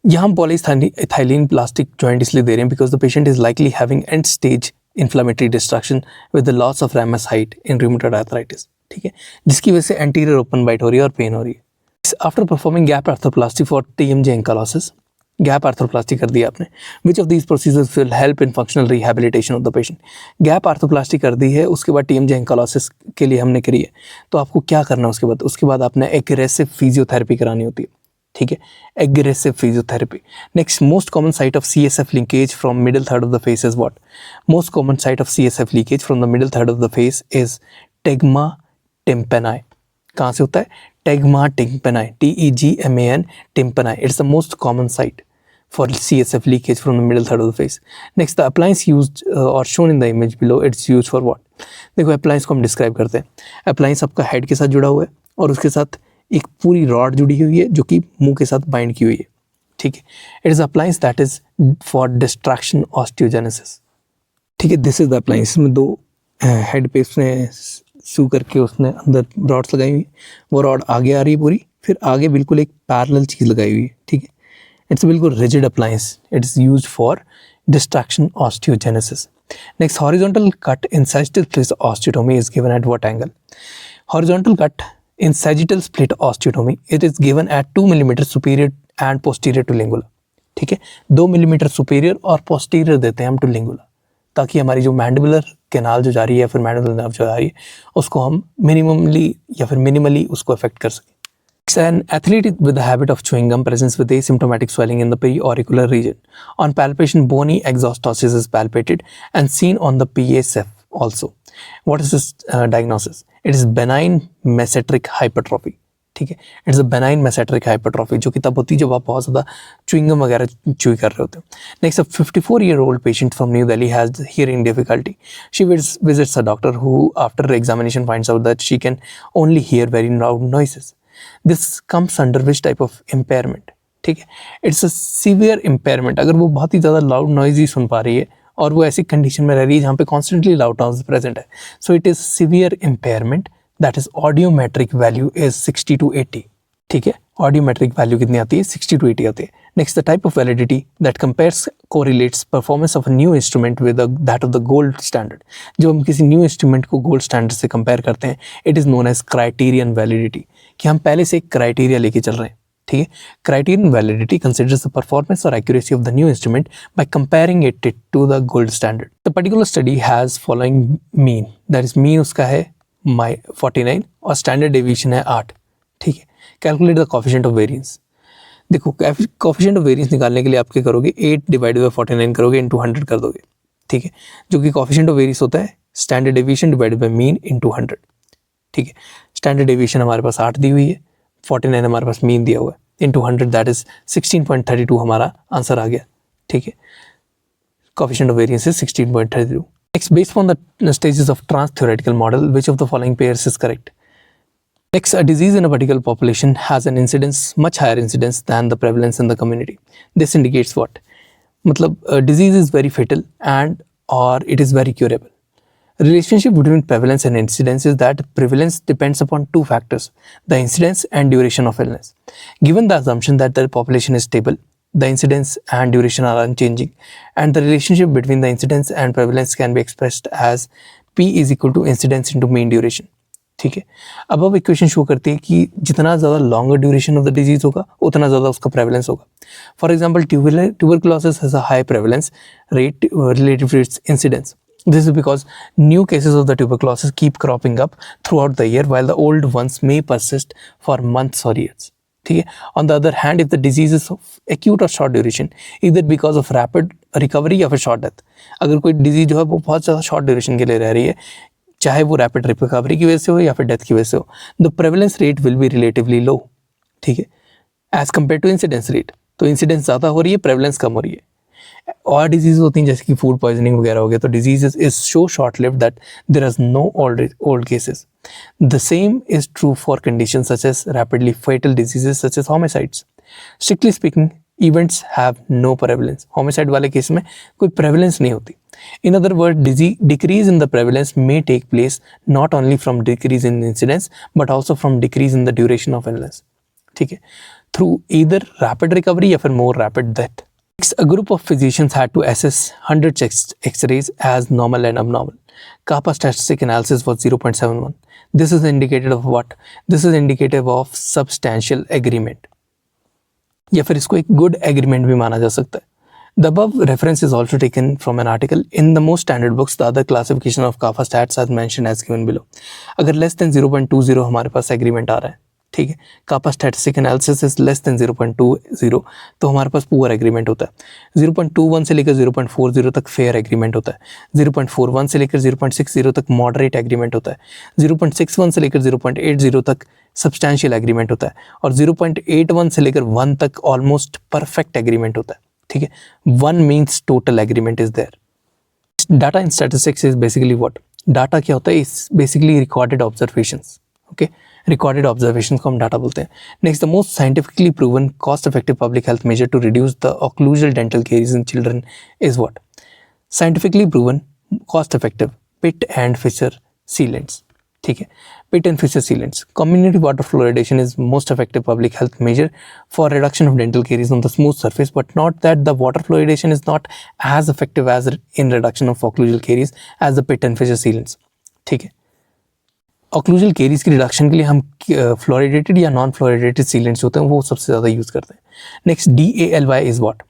यहाँ हम पॉलीइथाइलीन प्लास्टिक जॉइंट इसलिए दे रहे हैं because the patient is likely having and stage inflammatory destruction with the loss of ramus height in rheumatoid arthritis. ठीक है, जिसकी वजह से एंटीरियर ओपन बाइट हो रही है और पेन हो रही है. After performing gap arthroplasty for TMJ ankylosis, gap arthroplasty कर दिया आपने. Which of these procedures will help in functional rehabilitation of the patient. Gap arthroplasty कर दी है, उसके बाद TMJ एंकालोसिस के लिए हमने करी है, तो आपको क्या करना है उसके बाद आपने एग्रेसिव फिजियोथेरेपी करानी होती है. ठीक है, aggressive physiotherapy. Next, most common site of CSF linkage from middle third of the face is what? Most common site of CSF leakage from the middle third of the face is tegmen tympani. कहाँ से होता है? Tegmen tympani, TEGMAN tympani. It's the most common site for CSF leakage from the middle third of the face. Next, the appliance used or shown in the image below, it's used for what? देखो appliance को हम describe करते हैं। appliance आपका head के साथ जुड़ा हुआ है और उसके साथ एक पूरी rod जुड़ी हुई है जो कि मुंह के साथ bind की हुई है, ठीक है। It is appliance that is for distraction osteogenesis, ठीक है। This is the appliance, इसमें दो head पे उसने सू करके उसने अंदर rods लगाई हुई, वो rod आगे आ रही है पूरी, फिर आगे बिल्कुल एक parallel चीज़ लगाई हुई है, ठीक है। It's a बिल्कुल rigid appliance. It is used for distraction osteogenesis. Next, horizontal cut in sagittal split osteotomy is given at what angle? Horizontal cut in sagittal split osteotomy, it is given at 2 mm superior and posterior to lingula. ठीक है, 2 mm superior और posterior देते हैं हम to lingula, ताकि हमारी जो mandibular canal जो जा रही है या फिर mandibular nerve जो जा रही है उसको हम minimally उसको affect कर सकें। An athlete with the habit of chewing gum presents with asymptomatic swelling in the periauricular region. On palpation, bony exostosis is palpated and seen on the PSF also. What is this diagnosis? It is benign mesenteric hypertrophy. ठीक है, it's a benign mesenteric hypertrophy, जो कि तब होती है जब आप बहुत ज़्यादा च्युइंगम वगैरह च्यूई कर रहे होते हो। Next, a 54-year-old patient from New Delhi has hearing difficulty. She visits a doctor who, after examination, finds out that she can only hear very loud noises. This comes under which type of impairment? ठीक है, it's a severe impairment. अगर वो बहुत ही ज़्यादा loud noise ही सुन पा रही है और वो ऐसी कंडीशन में रह रही है जहाँ पे कॉन्स्टेंटली लाउड नॉइज प्रेजेंट है, so it is severe impairment, that is audiometric value is 60 to 80। ठीक है, ऑडियोमेट्रिक वैल्यू कितनी आती है? 60 to 80 आती है। Next, the type of validity that compares correlates performance of a new instrument with that of the gold standard. जो हम किसी न्यू इंस्ट्रूमेंट को गोल्ड स्टैंडर्ड से कंपेयर करते हैं, it is known as criterion validity, कि हम पहले से एक क्राइटेरिया लेके चल रहे हैं। ठीक है, criterion validity considers the performance और accuracy of the new instrument by comparing it to the gold standard. The particular study has following mean, that is mean उसका है 49 और स्टैंडर्ड डेविएशन है 8। ठीक है, calculate the coefficient of variance. देखो, coefficient of variance निकालने के लिए आप क्या करोगे? 8 डिवाइडेड बाय 49 करोगे, इनटू 100 कर दोगे। ठीक है, जो कि कोफिशिएंट ऑफ वेरिएंस होता है standard deviation divided by mean into 100। ठीक है, स्टैंडर्ड डेविएशन हमारे पास 8 दी हुई है, 49 हमारे पास मीन दिया हुआ है, इनटू 100 दैट इज 16.32 हमारा आंसर आ गया। ठीक है, coefficient of variance is 16.32। Next, based on the stages of trans-theoretical model, which of the following pairs is correct? Next, a disease in a particular population has an incidence, much higher incidence than the prevalence in the community. This indicates what? मतलब disease is very fatal and or it is very curable. Relationship between prevalence and incidence is that prevalence depends upon two factors, the incidence and duration of illness. Given the assumption that the population is stable, the incidence and duration are unchanging, and the relationship between the incidence and prevalence can be expressed as P is equal to incidence into mean duration. ठीक है, अब equation show करती है कि जितना ज़्यादा longer duration of the disease होगा उतना ज़्यादा उसका प्रेवलेंस होगा। For example, tuberculosis has a high prevalence rate relative to its incidence. This is because new cases of the tuberculosis keep cropping up throughout the year while the old ones may persist for months or years. ठीक है, on the other hand, if the disease is of acute or short duration, either because of rapid recovery या फिर short death, अगर कोई disease जो है वो बहुत ज़्यादा शॉर्ट ड्यूरेशन के लिए रह रही है, चाहे वो रैपिड रिकवरी की वजह से हो या फिर डेथ की वजह से हो, the prevalence rate will be relatively low. ठीक है, as compare to incidence rate. तो इंसिडेंस ज़्यादा हो रही है, प्रेवलेंस कम हो रही है। और डिजीज होती हैं जैसे कि फूड पॉइजनिंग वगैरह हो गया, तो disease is so short lived that there is no old cases. The same is true for condition such as rapidly fatal diseases such as homicides. Strictly speaking, events have no prevalence. Homicide वाले case में कोई prevalence नहीं होती। In other words, decrease in the prevalence may take place not only from decrease in incidence but also from decrease in the duration of illness. ठीक है, through either rapid recovery या फिर more rapid death. Next, a group of physicians had to assess 100 chest X-rays as normal and abnormal. Kappa statistic analysis was 0.71. This is indicative of what? This is indicative of substantial agreement. या फिर इसको एक good agreement भी माना जा सकता है. The above reference is also taken from an article in the most standard books. The other classification of Kappa stats as mentioned as given below. अगर less than 0.20 हमारे पास agreement आ रहा है, ठीक है। Kappa statistic analysis is less than 0.20 तो हमारे पास poor agreement होता है। 0.21 से लेकर 0.40 तक फेयर एग्रीमेंट होता है। 0.41 से लेकर 0.60 तक मॉडरेट एग्रीमेंट होता है। 0.61 से लेकर 0.80 तक सब्सटैंशियल एग्रीमेंट होता है और 0.81 से लेकर 1 तक ऑलमोस्ट परफेक्ट एग्रीमेंट होता है, ठीक है। 1 means total agreement is there. Data in statistics is basically what? Data क्या होता है? Is basically recorded observations, okay. Recorded observations को हम डाटा बोलते हैं। Next, the most scientifically proven cost effective public health measure to reduce the occlusal dental caries in children is what? Scientifically proven cost effective pit and fissure sealants, ठीक है। Pit and fissure sealants. Community water fluoridation is most effective public health measure for reduction of dental caries on the smooth surface, but not that the water fluoridation is not as effective as in reduction of occlusal caries as the pit and fissure sealants, ठीक है। Occlusal caries की reduction के लिए हम fluoridated या non fluoridated sealants होते हैं वो सबसे ज़्यादा यूज़ करते हैं। Next, DALY is what?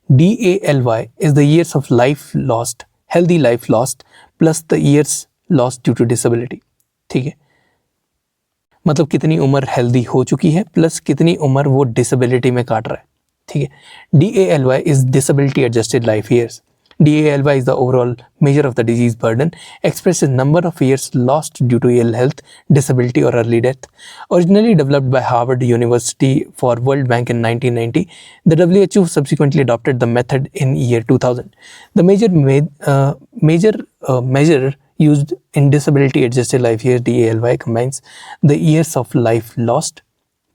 DALY is the years of life lost, healthy life lost plus the years lost due to disability, ठीक है। मतलब कितनी उम्र हेल्दी हो चुकी है प्लस कितनी उम्र वो डिसेबिलिटी में काट रहा है, ठीक है। DALY is disability adjusted life years. DALY is the overall measure of the disease burden, expressed in number of years lost due to ill health, disability or early death. Originally developed by Harvard University for World Bank in 1990, the WHO subsequently adopted the method in year 2000. The measure used in disability adjusted life years DALY combines the years of life lost,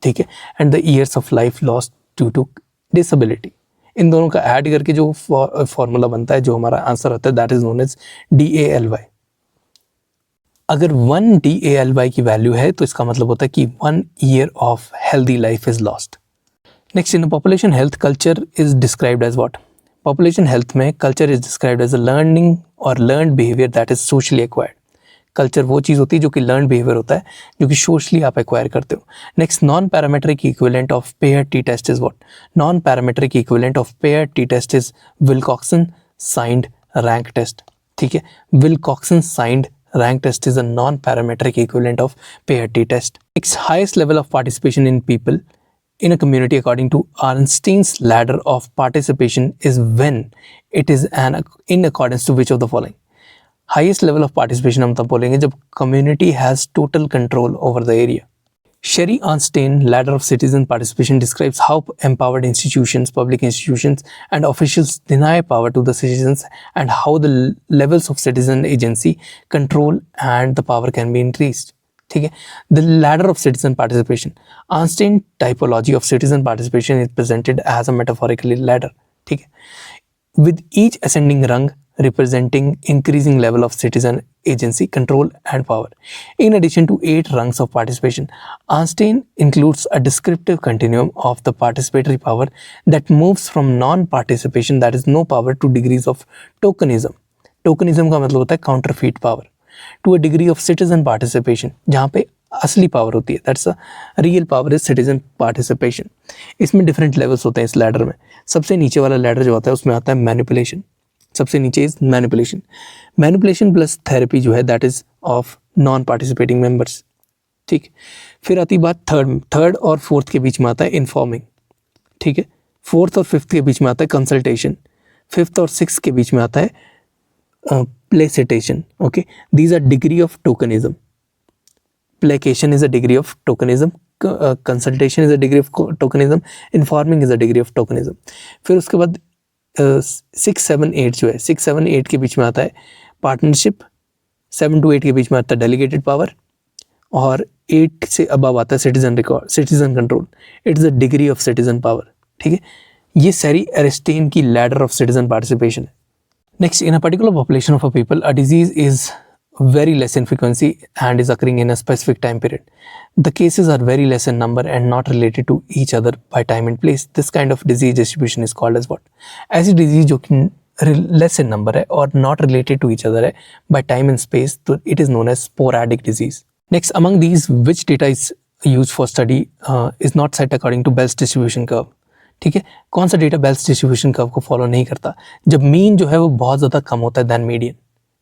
ठीक है, and the years of life lost due to disability. इन दोनों का add करके जो formula बनता है, जो हमारा आंसर आता है, that is known as DALY। अगर 1 DALY की वैल्यू है तो इसका मतलब होता है कि 1 year of healthy life is lost. Next, in population health culture is described as what? Population health में culture is described as a learning और learned behaviour that is socially acquired. Culture वो चीज़ होती है जो कि लर्न बिहेवियर होता है, जो कि सोशली आप एक्वायर करते हो। Next, non parametric equivalent of pair T test is what? Non parametric equivalent of pair T test is Wilcoxon signed rank test, ठीक है। Wilcoxon signed rank test is a non parametric equivalent of pair T test. Next, highest level of participation in people in a community according to Arnstein's ladder of participation is when it is in accordance to which of the following? Highest level of participation हम तब बोलेंगे जब community has total control over the area. Sherry Arnstein ladder of citizen participation describes how empowered institutions, public institutions and officials deny power to the citizens and how the levels of citizen agency, control and the power can be increased, ठीक है। The ladder of citizen participation. Arnstein typology of citizen participation is presented as a metaphorical ladder, ठीक है, with each ascending rung representing increasing level of citizen agency, control and power. In addition to 8 rungs of participation, Arnstein includes a descriptive continuum of the participatory power that moves from non-participation, that is no power, to degrees of tokenism. Tokenism का मतलब होता है counterfeit power, to a degree of citizen participation, जहाँ पे असली power होती है, that's a real power is citizen participation. इसमें डिफरेंट लेवल्स होते हैं इस लैडर में। सबसे नीचे वाला लैडर जो होता है उसमें आता है मैनिपुलेशन। सबसे नीचे is manipulation. Manipulation plus therapy जो है that is of non participating members, ठीक। फिर आती बात थर्ड और फोर्थ के बीच में आता है इन्फॉर्मिंग, ठीक है। फोर्थ और फिफ्थ के बीच में आता है कंसल्टेशन। फिफ्थ और सिक्स के बीच में आता है placation, okay. These are degree of tokenism. Placation is a degree of tokenism, consultation is a degree of tokenism, informing is a degree of tokenism. फिर उसके बाद 6, 7, 8 जो है, 6, 7, 8 के बीच में आता है पार्टनरशिप। 7 to 8 के बीच में आता है डेलीगेटेड पावर और 8 से अबव आता है citizen control. It is a degree of citizen power, ठीक है। ये सारी एरिस्टाइन की लैडर ऑफ सिटीजन पार्टिसिपेशन है। Next, in a particular population of a people a disease is very less in frequency and is occurring in a specific time period. The cases are very less in number and not related to each other by time and place. This kind of disease distribution is called as what? ऐसी disease जो कि less in number है और not related to each other है by time and space, तो it is known as sporadic disease. Next, among these, which data is used for study is not set according to Bell's distribution curve? ठीक है, कौन सा data bells distribution curve को follow नहीं करता? जब mean जो है वो बहुत ज़्यादा कम होता है than median,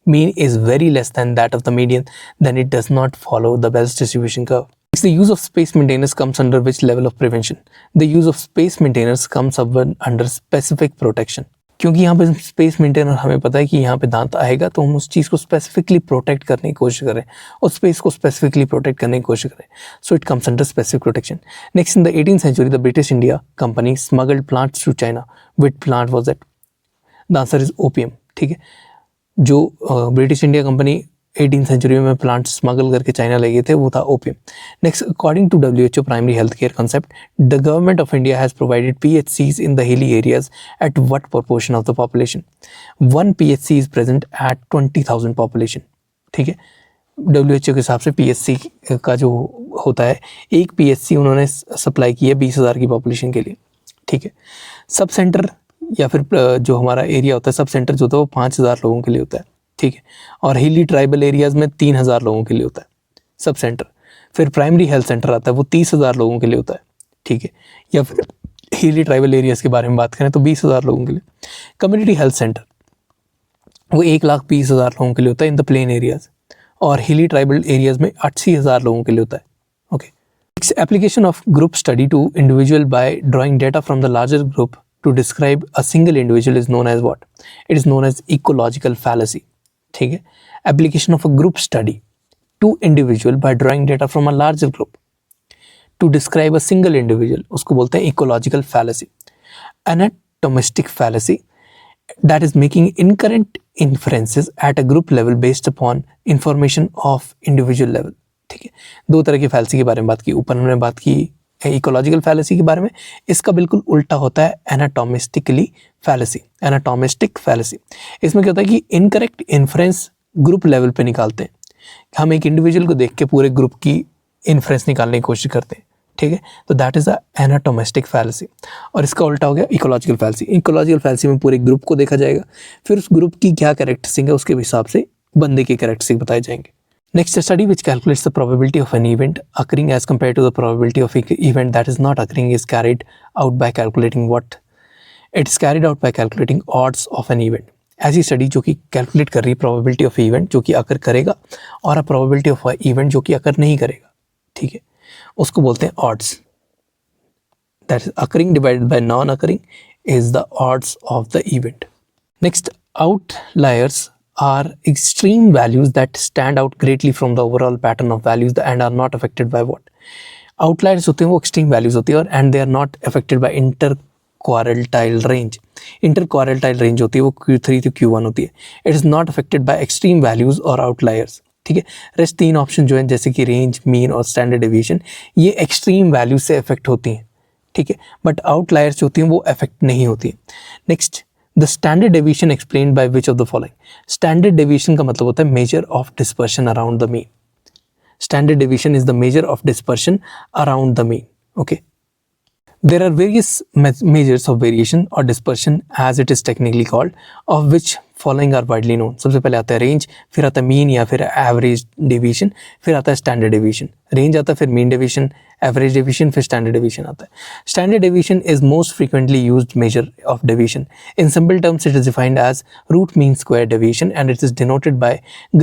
mean is very less than that of the median, then it does not follow the Bell's distribution curve. The use of space maintainers comes under which level of prevention? The use of space maintainers comes under specific protection. क्योंकि यहाँ पे space maintainer हमें पता है कि यहाँ पे दांत आएगा तो हम उस चीज़ को स्पेसिफिकली प्रोटेक्ट करने की कोशिश करें और स्पेस को स्पेसिफिकली प्रोटेक्ट करने की कोशिश करें. So it comes under specific protection. Next, in the 18th century the British India company smuggled plants to China. Which plant was that? The answer is opium. ठीक है, जो British India company 18th century में plant smuggle करके China ले गए थे वो था opium. Next, according to WHO primary health care concept, the government of India has provided PHCs in the hilly areas at what proportion of the population? 1 PHC is present at 20,000 population. ठीक है, WHO के हिसाब से PHC का जो होता है, एक PHC उन्होंने सप्लाई की है 20,000 की पॉपुलेशन के लिए. ठीक है, सब सेंटर या फिर जो हमारा एरिया होता है, सब सेंटर जो होता है वो 5,000 लोगों के लिए होता है. ठीक है, और हिली ट्राइबल एरियाज़ में 3,000 लोगों के लिए होता है सब सेंटर. फिर प्राइमरी हेल्थ सेंटर आता है, वो 30,000 लोगों के लिए होता है. ठीक है, या फिर हिली ट्राइबल एरियाज़ के बारे में बात करें तो 20,000 लोगों के लिए. कम्युनिटी हेल्थ सेंटर वो 1,20,000 लोगों के लिए होता है इन द प्लेन एरियाज़, और हिली ट्राइबल एरियाज़ में 80,000 लोगों के लिए होता है. Okay, application of group study to individual by drawing data from the larger group to describe a single individual is known as what? It is known as ecological fallacy. ठीक है, application of a group study to individual by drawing data from a larger group to describe a single individual, उसको बोलते हैं ecological fallacy. Atomistic fallacy, that is making incorrect inferences at a group level based upon information of individual level. ठीक है, दो तरह की fallacy के बारे में बात की. ऊपर हमने बात की इकोलॉजिकल फैलेसी के बारे में, इसका बिल्कुल उल्टा होता है एनाटोमिस्टिकली फैलेसी, एनाटोमिस्टिक फैलेसी. इसमें क्या होता है कि इनकरेक्ट इन्फ्रेंस ग्रुप लेवल पे निकालते हैं. हम एक इंडिविजुअल को देख के पूरे ग्रुप की इन्फ्रेंस निकालने की कोशिश करते हैं. ठीक है, तो दैट इज अ एनाटोमिस्टिक फैलेसी. और इसका उल्टा हो गया इकोलॉजिकल फैलेसी. इकोलॉजिकल फैलेसी में पूरे ग्रुप को देखा जाएगा, फिर उस ग्रुप की क्या कैरेक्टरिस्टिक है उसके हिसाब से बंदे की कैरेक्टरिस्टिक बताए जाएंगे. Next, a study which calculates the probability of an event occurring as compared to the probability of an event that is not occurring is carried out by calculating what? It is carried out by calculating odds of an event. ऐसी study जो कि calculate कर रही है probability of event जो कि अकर करेगा और probability of event जो कि अकर नहीं करेगा. ठीक है, उसको बोलते हैं odds. That is occurring divided by non-occurring is the odds of the event. Next, outliers are extreme values that stand out greatly from the overall pattern of values and are not affected by what? Outliers होते हैं वो extreme values होती है और and they are not affected by interquartile range. Interquartile range होती है वो Q3 to Q1 होती है. It is not affected by extreme values or outliers. ठीक है, रेस्ट तीन ऑप्शन जो है जैसे कि रेंज, मीन और स्टैंडर्ड डेविएशन, ये एक्सट्रीम वैल्यूज से अफेक्ट होती हैं. ठीक है, बट आउटलायर्स जो होती हैं वो अफेक्ट नहीं होती हैं. Next, the standard deviation explained by which of the following? Standard deviation का मतलब होता है measure of dispersion around the mean. Standard deviation is the measure of dispersion around the mean. Okay, there are various measures of variation or dispersion as it is technically called, of which following are widely known. सबसे पहले आता है range, फिर आता है mean या फिर average deviation, फिर आता है स्टैंडर्ड डेविएशन. रेंज आता है, फिर मीन डेविएशन, एवरेज डेविएशन, फिर स्टैंडर्ड डेविएशन आता है. Standard deviation is most frequently used measure of deviation. In simple terms it is defined as root mean square deviation and it is denoted by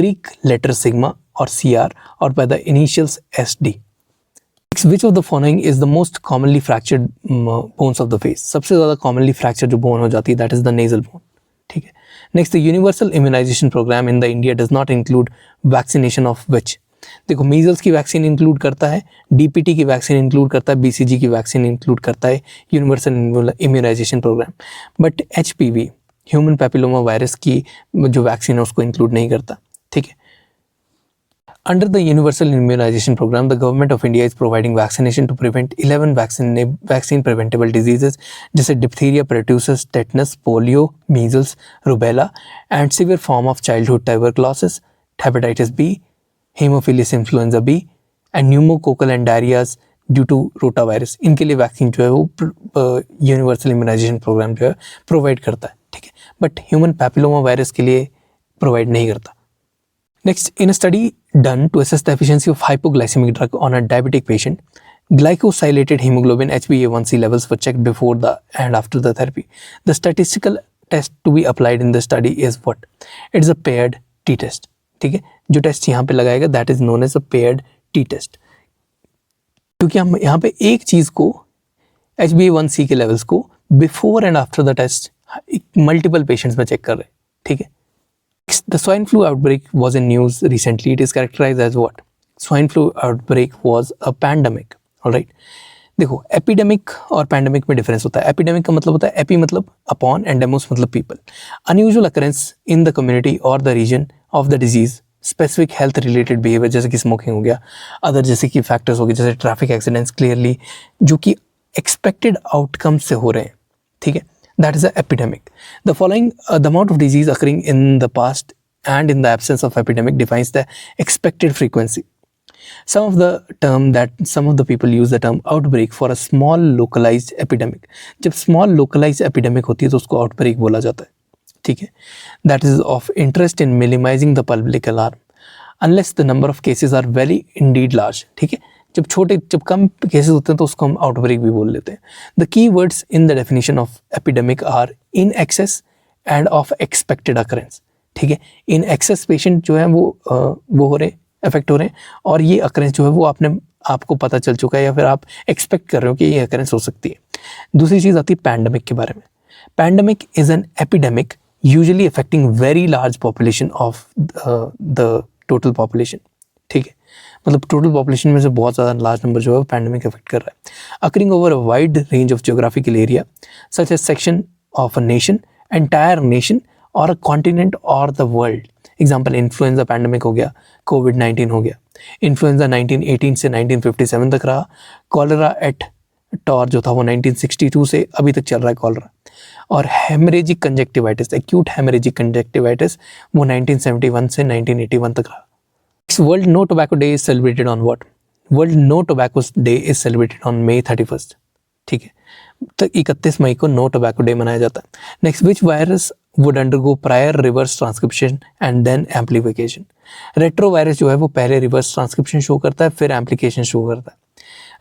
Greek letter sigma or CR or by the initials SD. Which of the following is the most commonly fractured bones of the face? सबसे ज़्यादा commonly fractured जो bone हो जाती है that is the nasal bone. ठीक है. Next, the universal immunization program in the India does not include vaccination of which? देखो, measles की वैक्सीन इंक्लूड करता है, DPT की वैक्सीन इंक्लूड करता है, BCG की वैक्सीन इंक्लूड करता है universal immunisation programme, but HPV human papilloma virus की जो वैक्सीन है उसको इंक्लूड नहीं करता. ठीक है. Under the Universal Immunization Program, the Government of India is providing vaccination to prevent 11 vaccine preventable diseases जैसे diphtheria, pertussis, tetanus, polio, measles, rubella and severe form of childhood tuberculosis, hepatitis B, hemophilus influenza B and pneumococcal and diarrheas due to rotavirus. इनके लिए vaccine जो है वो universal immunisation programme जो है provide करता है. ठीक है, बट ह्यूमन पैपिलोमा वायरस के लिए प्रोवाइड नहीं करता. Next, in a study done to assess the efficiency of hypoglycemic drug on a diabetic patient, glycosylated hemoglobin HbA1c levels were checked before and after the therapy. The statistical test to be applied in the study is what? It is a paired t-test. ठीक है, जो test यहाँ पे लगाएगा that is known as a paired t-test. क्योंकि हम यहाँ पे एक चीज़ को HbA1c के लेवल्स को before and after the test multiple patients में चेक कर रहे हैं, ठीक है। The swine flu outbreak was in news recently, it is characterise as what? Swine flu outbreak was a pandemic, alright. देखो, एपिडेमिक और पैंडेमिक में डिफरेंस होता है। एपिडेमिक का मतलब होता है एपी मतलब अपॉन एंड डेमोस मतलब people, unusual occurrence in the community और the reason of the disease, specific health related behaviour जैसे कि स्मोकिंग हो गया, अदर जैसे कि फैक्टर्स हो गए जैसे ट्रैफिक एक्सीडेंट्स क्लियरली जो कि एक्सपेक्टेड आउटकम से हो रहे हैं, ठीक है, that is a epidemic. The following the amount of disease occurring in the past and in the absence of epidemic defines the expected frequency. Some of the people use the term outbreak for a small localized epidemic. जब small localized epidemic होती है तो उसको outbreak बोला जाता है, ठीक है। That is of interest in minimizing the public alarm unless the number of cases are very indeed large, ठीक है। जब कम केसेस होते हैं तो उसको हम आउटब्रेक भी बोल लेते हैं। The key words in the definition of epidemic are in excess and of expected occurrence, ठीक है। इन एक्सेस पेशेंट जो है वो हो रहे हैं, अफेक्ट हो रहे हैं, और ये अकरेंस जो है वो आपको पता चल चुका है या फिर आप एक्सपेक्ट कर रहे हो कि ये अकरेंस हो सकती है। दूसरी चीज़ आती है पैंडेमिक के बारे में। Pandemic is an epidemic usually affecting very large population of the total population, ठीक है। मतलब टोटल पॉपुलेशन में से बहुत ज़्यादा लार्ज नंबर जो है वो पैंडेमिक अफेक्ट कर रहा है। Occurring over a wide range of geographical area such as section of a nation, entire nation और अ कॉन्टिनेंट और the world. Example, influenza pandemic हो गया, कोविड-19 हो गया। इन्फ्लुएंजा 1918 से 1957 तक रहा। कॉलरा एट टॉर जो था वो 1962 से अभी तक चल रहा है कॉलरा। और haemorrhagic conjunctivitis, acute haemorrhagic conjunctivitis, वो 1971 से 1981 तक रहा। World no tobacco day is celebrated on what? World no tobacco day is celebrated on May 31, ठीक है। तो 31 मई को नो टोबैको डे मनाया जाता है। Next, which virus would undergo prior reverse transcription and then amplification? Retro virus जो है वो पहले रिवर्स ट्रांसक्रिप्शन शो करता है फिर एम्प्लीकेशन शो करता है।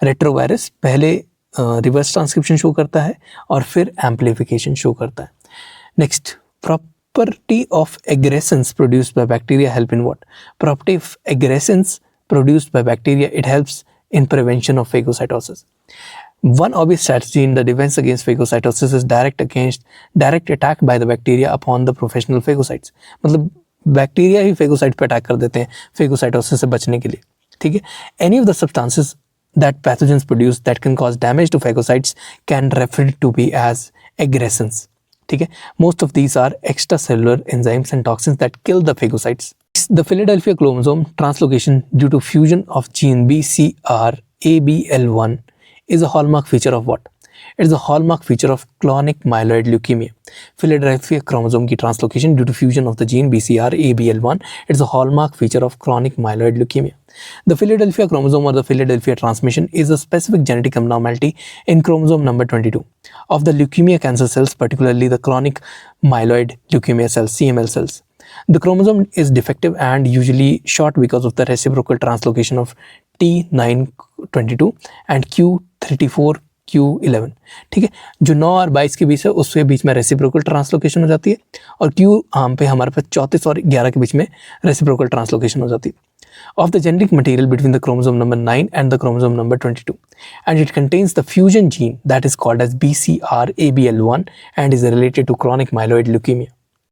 रेट्रो वायरस पहले रिवर्स ट्रांसक्रिप्शन शो करता है और फिर एम्प्लीफिकेशन शो करता है। Next, property of aggressors produced by bacteria help in what? Property of aggressors produced by bacteria, it helps in prevention of phagocytosis. One obvious strategy in the defense against phagocytosis is direct attack by the bacteria upon the professional phagocytes. मतलब bacteria ही phagocyte पे attack कर देते हैं phagocytosis से बचने के लिए, ठीक है। Any of the substances that pathogens produce that can cause damage to phagocytes can refer to be as aggressors, ठीक है। Most of these are extracellular enzymes and toxins that kill the phagocytes. The Philadelphia chromosome translocation due to fusion of gene BCR-ABL1 is a hallmark feature of what? It is a hallmark feature of chronic myeloid leukemia. Philadelphia chromosome की translocation due to fusion of the gene BCR-ABL1, it is a hallmark feature of chronic myeloid leukemia. The Philadelphia chromosome or the Philadelphia transmission is a specific genetic abnormality in chromosome number 22 of the leukemia cancer cells, particularly the chronic myeloid leukemia cells, CML cells. The chromosome is defective and usually short because of the reciprocal translocation of T922 and Q34 Q11, ठीक है। जो 9 और 22 के बीच है उसके बीच में reciprocal translocation हो जाती है और Q आम पे हमारे पास 34 और 11 के बीच में रेसिप्रोकल ट्रांसलोकेशन हो जाती है of the genetic material between the chromosome number 9 and the chromosome number 22, and it contains the fusion gene that is called as BCR-ABL1 and is related to chronic myeloid leukemia.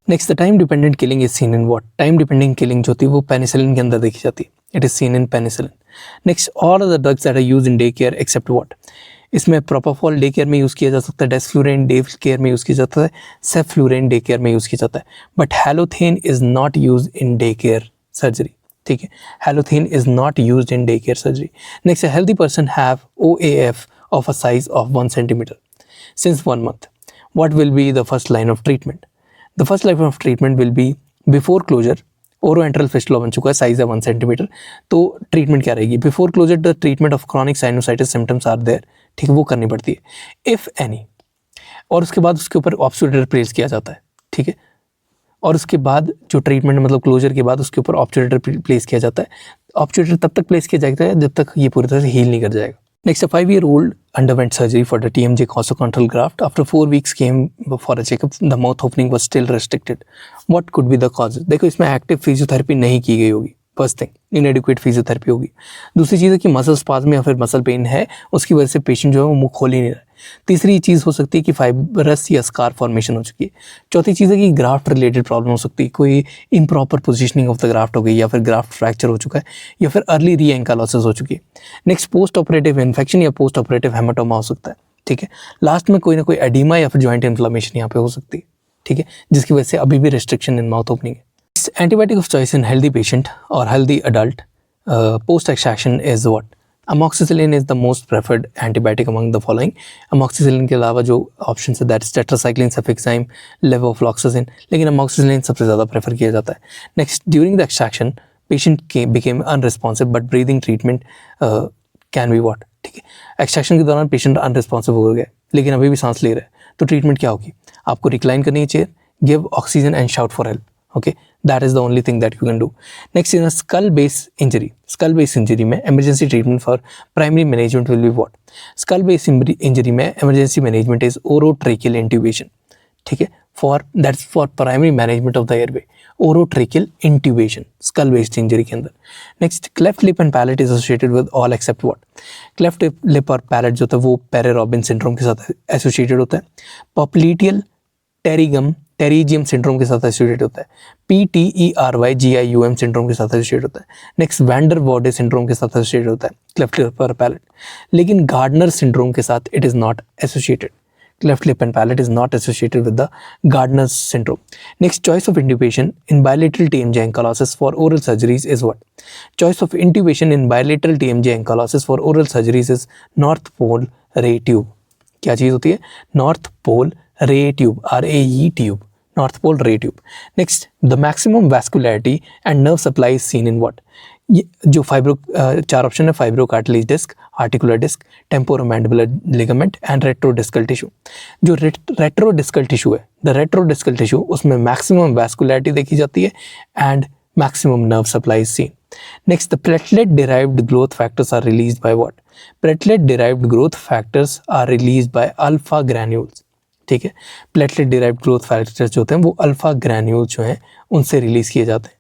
Next, the time dependent killing is seen in what? Time dependent killing जो थी वो penicillin के अंदर देखी जाती है। It is seen in penicillin. Next, all of the drugs that are used in daycare except what? इसमें प्रोपाफॉल day care में यूज़ किया जा सकता है, डेस्फ्लूरेन डे केयर में यूज़ किया जाता है, सेफ्लूरेन डे केयर में यूज़ किया जाता है, but हैलोथेन is not use in day care surgery, ठीक है। हैलोथेन is not use in day care surgery. Next, a healthy person have OAF of a size of 1 centimeter since 1 month. What will be the first line of treatment? The first line of treatment will be before closure. Oroantral fistula बन चुका है, size है 1 centimetre, तो treatment क्या रहेगी? Before closure the treatment of chronic sinusitis symptoms are there, ठीक है, वो करनी पड़ती है इफ़ एनी। और उसके बाद उसके ऊपर ऑब्स्ट्यूरेटर प्लेस किया जाता है, ठीक है। और उसके बाद जो ट्रीटमेंट मतलब क्लोजर के बाद उसके ऊपर ऑब्स्ट्यूरेटर प्लेस किया जाता है। ऑब्स्ट्यूरेटर तब तक प्लेस किया जाता है जब तक ये पूरी तरह से हील नहीं कर जाएगा। Next, a 5-year-old underwent surgery for the TMJ costochondral graft. After 4 weeks came for a checkup, the mouth opening was still restricted. What could be the cause? देखो, इसमें एक्टिव फिजियोथेरेपी नहीं की गई होगी, फर्स्ट थिंग इनएडिक्वेट फिजियोथेरेपी होगी। दूसरी चीज़ है कि मसल स्पाज्म या फिर मसल पेन है, उसकी वजह से पेशेंट जो है वो मुंह खोल ही नहीं रहा है। तीसरी चीज़ हो सकती है कि फाइब्रस या स्कार फॉर्मेशन हो चुकी है। चौथी चीज़ है कि ग्राफ्ट रिलेटेड प्रॉब्लम हो सकती है, कोई improper positioning of the graft हो गई, या फिर ग्राफ्ट फ्रैक्चर हो चुका है, या फिर अर्ली री एंकालोसिस हो चुकी है। नेक्स्ट पोस्ट ऑपरेटिव इन्फेक्शन या पोस्ट ऑपरेटिव हेमाटोमा हो सकता है। ठीक है, लास्ट में कोई ना कोई एडिमा या फिर जॉइंट इन्फ्लेमेशन यहाँ पे हो सकती है। ठीक है, जिसकी वजह से अभी भी रिस्ट्रिक्शन इन माउथ ओपनिंग है। Antibiotic of choice in healthy patient और healthy adult post extraction is what? Amoxicillin is the most preferred antibiotic among the following. Amoxicillin के अलावा जो ऑप्शन है दैट इज टेट्रासाइक्लिन, सफिक्साइम, लेवोफ्लॉक्सासिन, लेकिन amoxicillin सबसे ज़्यादा prefer किया जाता है। Next, during the extraction patient became unresponsive but breathing treatment can be what? ठीक है, एक्सट्रैक्शन के दौरान पेशेंट अनरिस्पॉन्सिव हो गया लेकिन अभी भी सांस ले रहा है, तो ट्रीटमेंट क्या होगी? आपको रिक्लाइन करनी है chair, give oxygen and shout for help. Okay, that is the only thing that you can do. Next, in a skull base injury में emergency treatment for primary management will be what? Skull base injury में emergency management is orotracheal intubation. ठीक है, that's for primary management of the airway. Orotracheal intubation skull based injury के अंदर। Next, cleft lip and palate is associated with all except what? Cleft lip और palate जो होता है वो peri-robin syndrome के साथ एसोसिएटेड होता है। पॉप्लिटियल टेरिजियम सिंड्रोम के साथ एसोसिएटेड होता है। PTERYGIUM सिंड्रोम के साथ एसोसिएटेड होता है। नेक्स्ट, वैंडर वॉडे सिंड्रोम के साथ एसोसिएटेड होता है क्लेफ्ट लिप और पैलेट, लेकिन गार्डनर सिंड्रोम के साथ it is not associated. Cleft lip and palate is not associated with the Gardner's syndrome. Next, choice of intubation in bilateral TMJ ankylosis for oral surgeries is what? Choice of intubation in bilateral TMJ ankylosis for oral surgeries is North Pole Ray Tube. क्या चीज़ होती है? North Pole Ray Tube, RAE tube. North Pole Ray Tube. Next, the maximum vascularity and nerve supply is seen in what? ये जो चार option है, fibrocartilage disc, articular disc, temporomandibular ligament and retrodiscal tissue. जो retrodiscal tissue है, the retrodiscal tissue, उसमें maximum vascularity देखी जाती है and maximum nerve supply is seen. Next, the platelet derived growth factors are released by what? Platelet derived growth factors are released by alpha granules. ठीक है, platelet derived growth factors जो होते हैं वो alpha granule जो हैं उनसे release किए जाते हैं।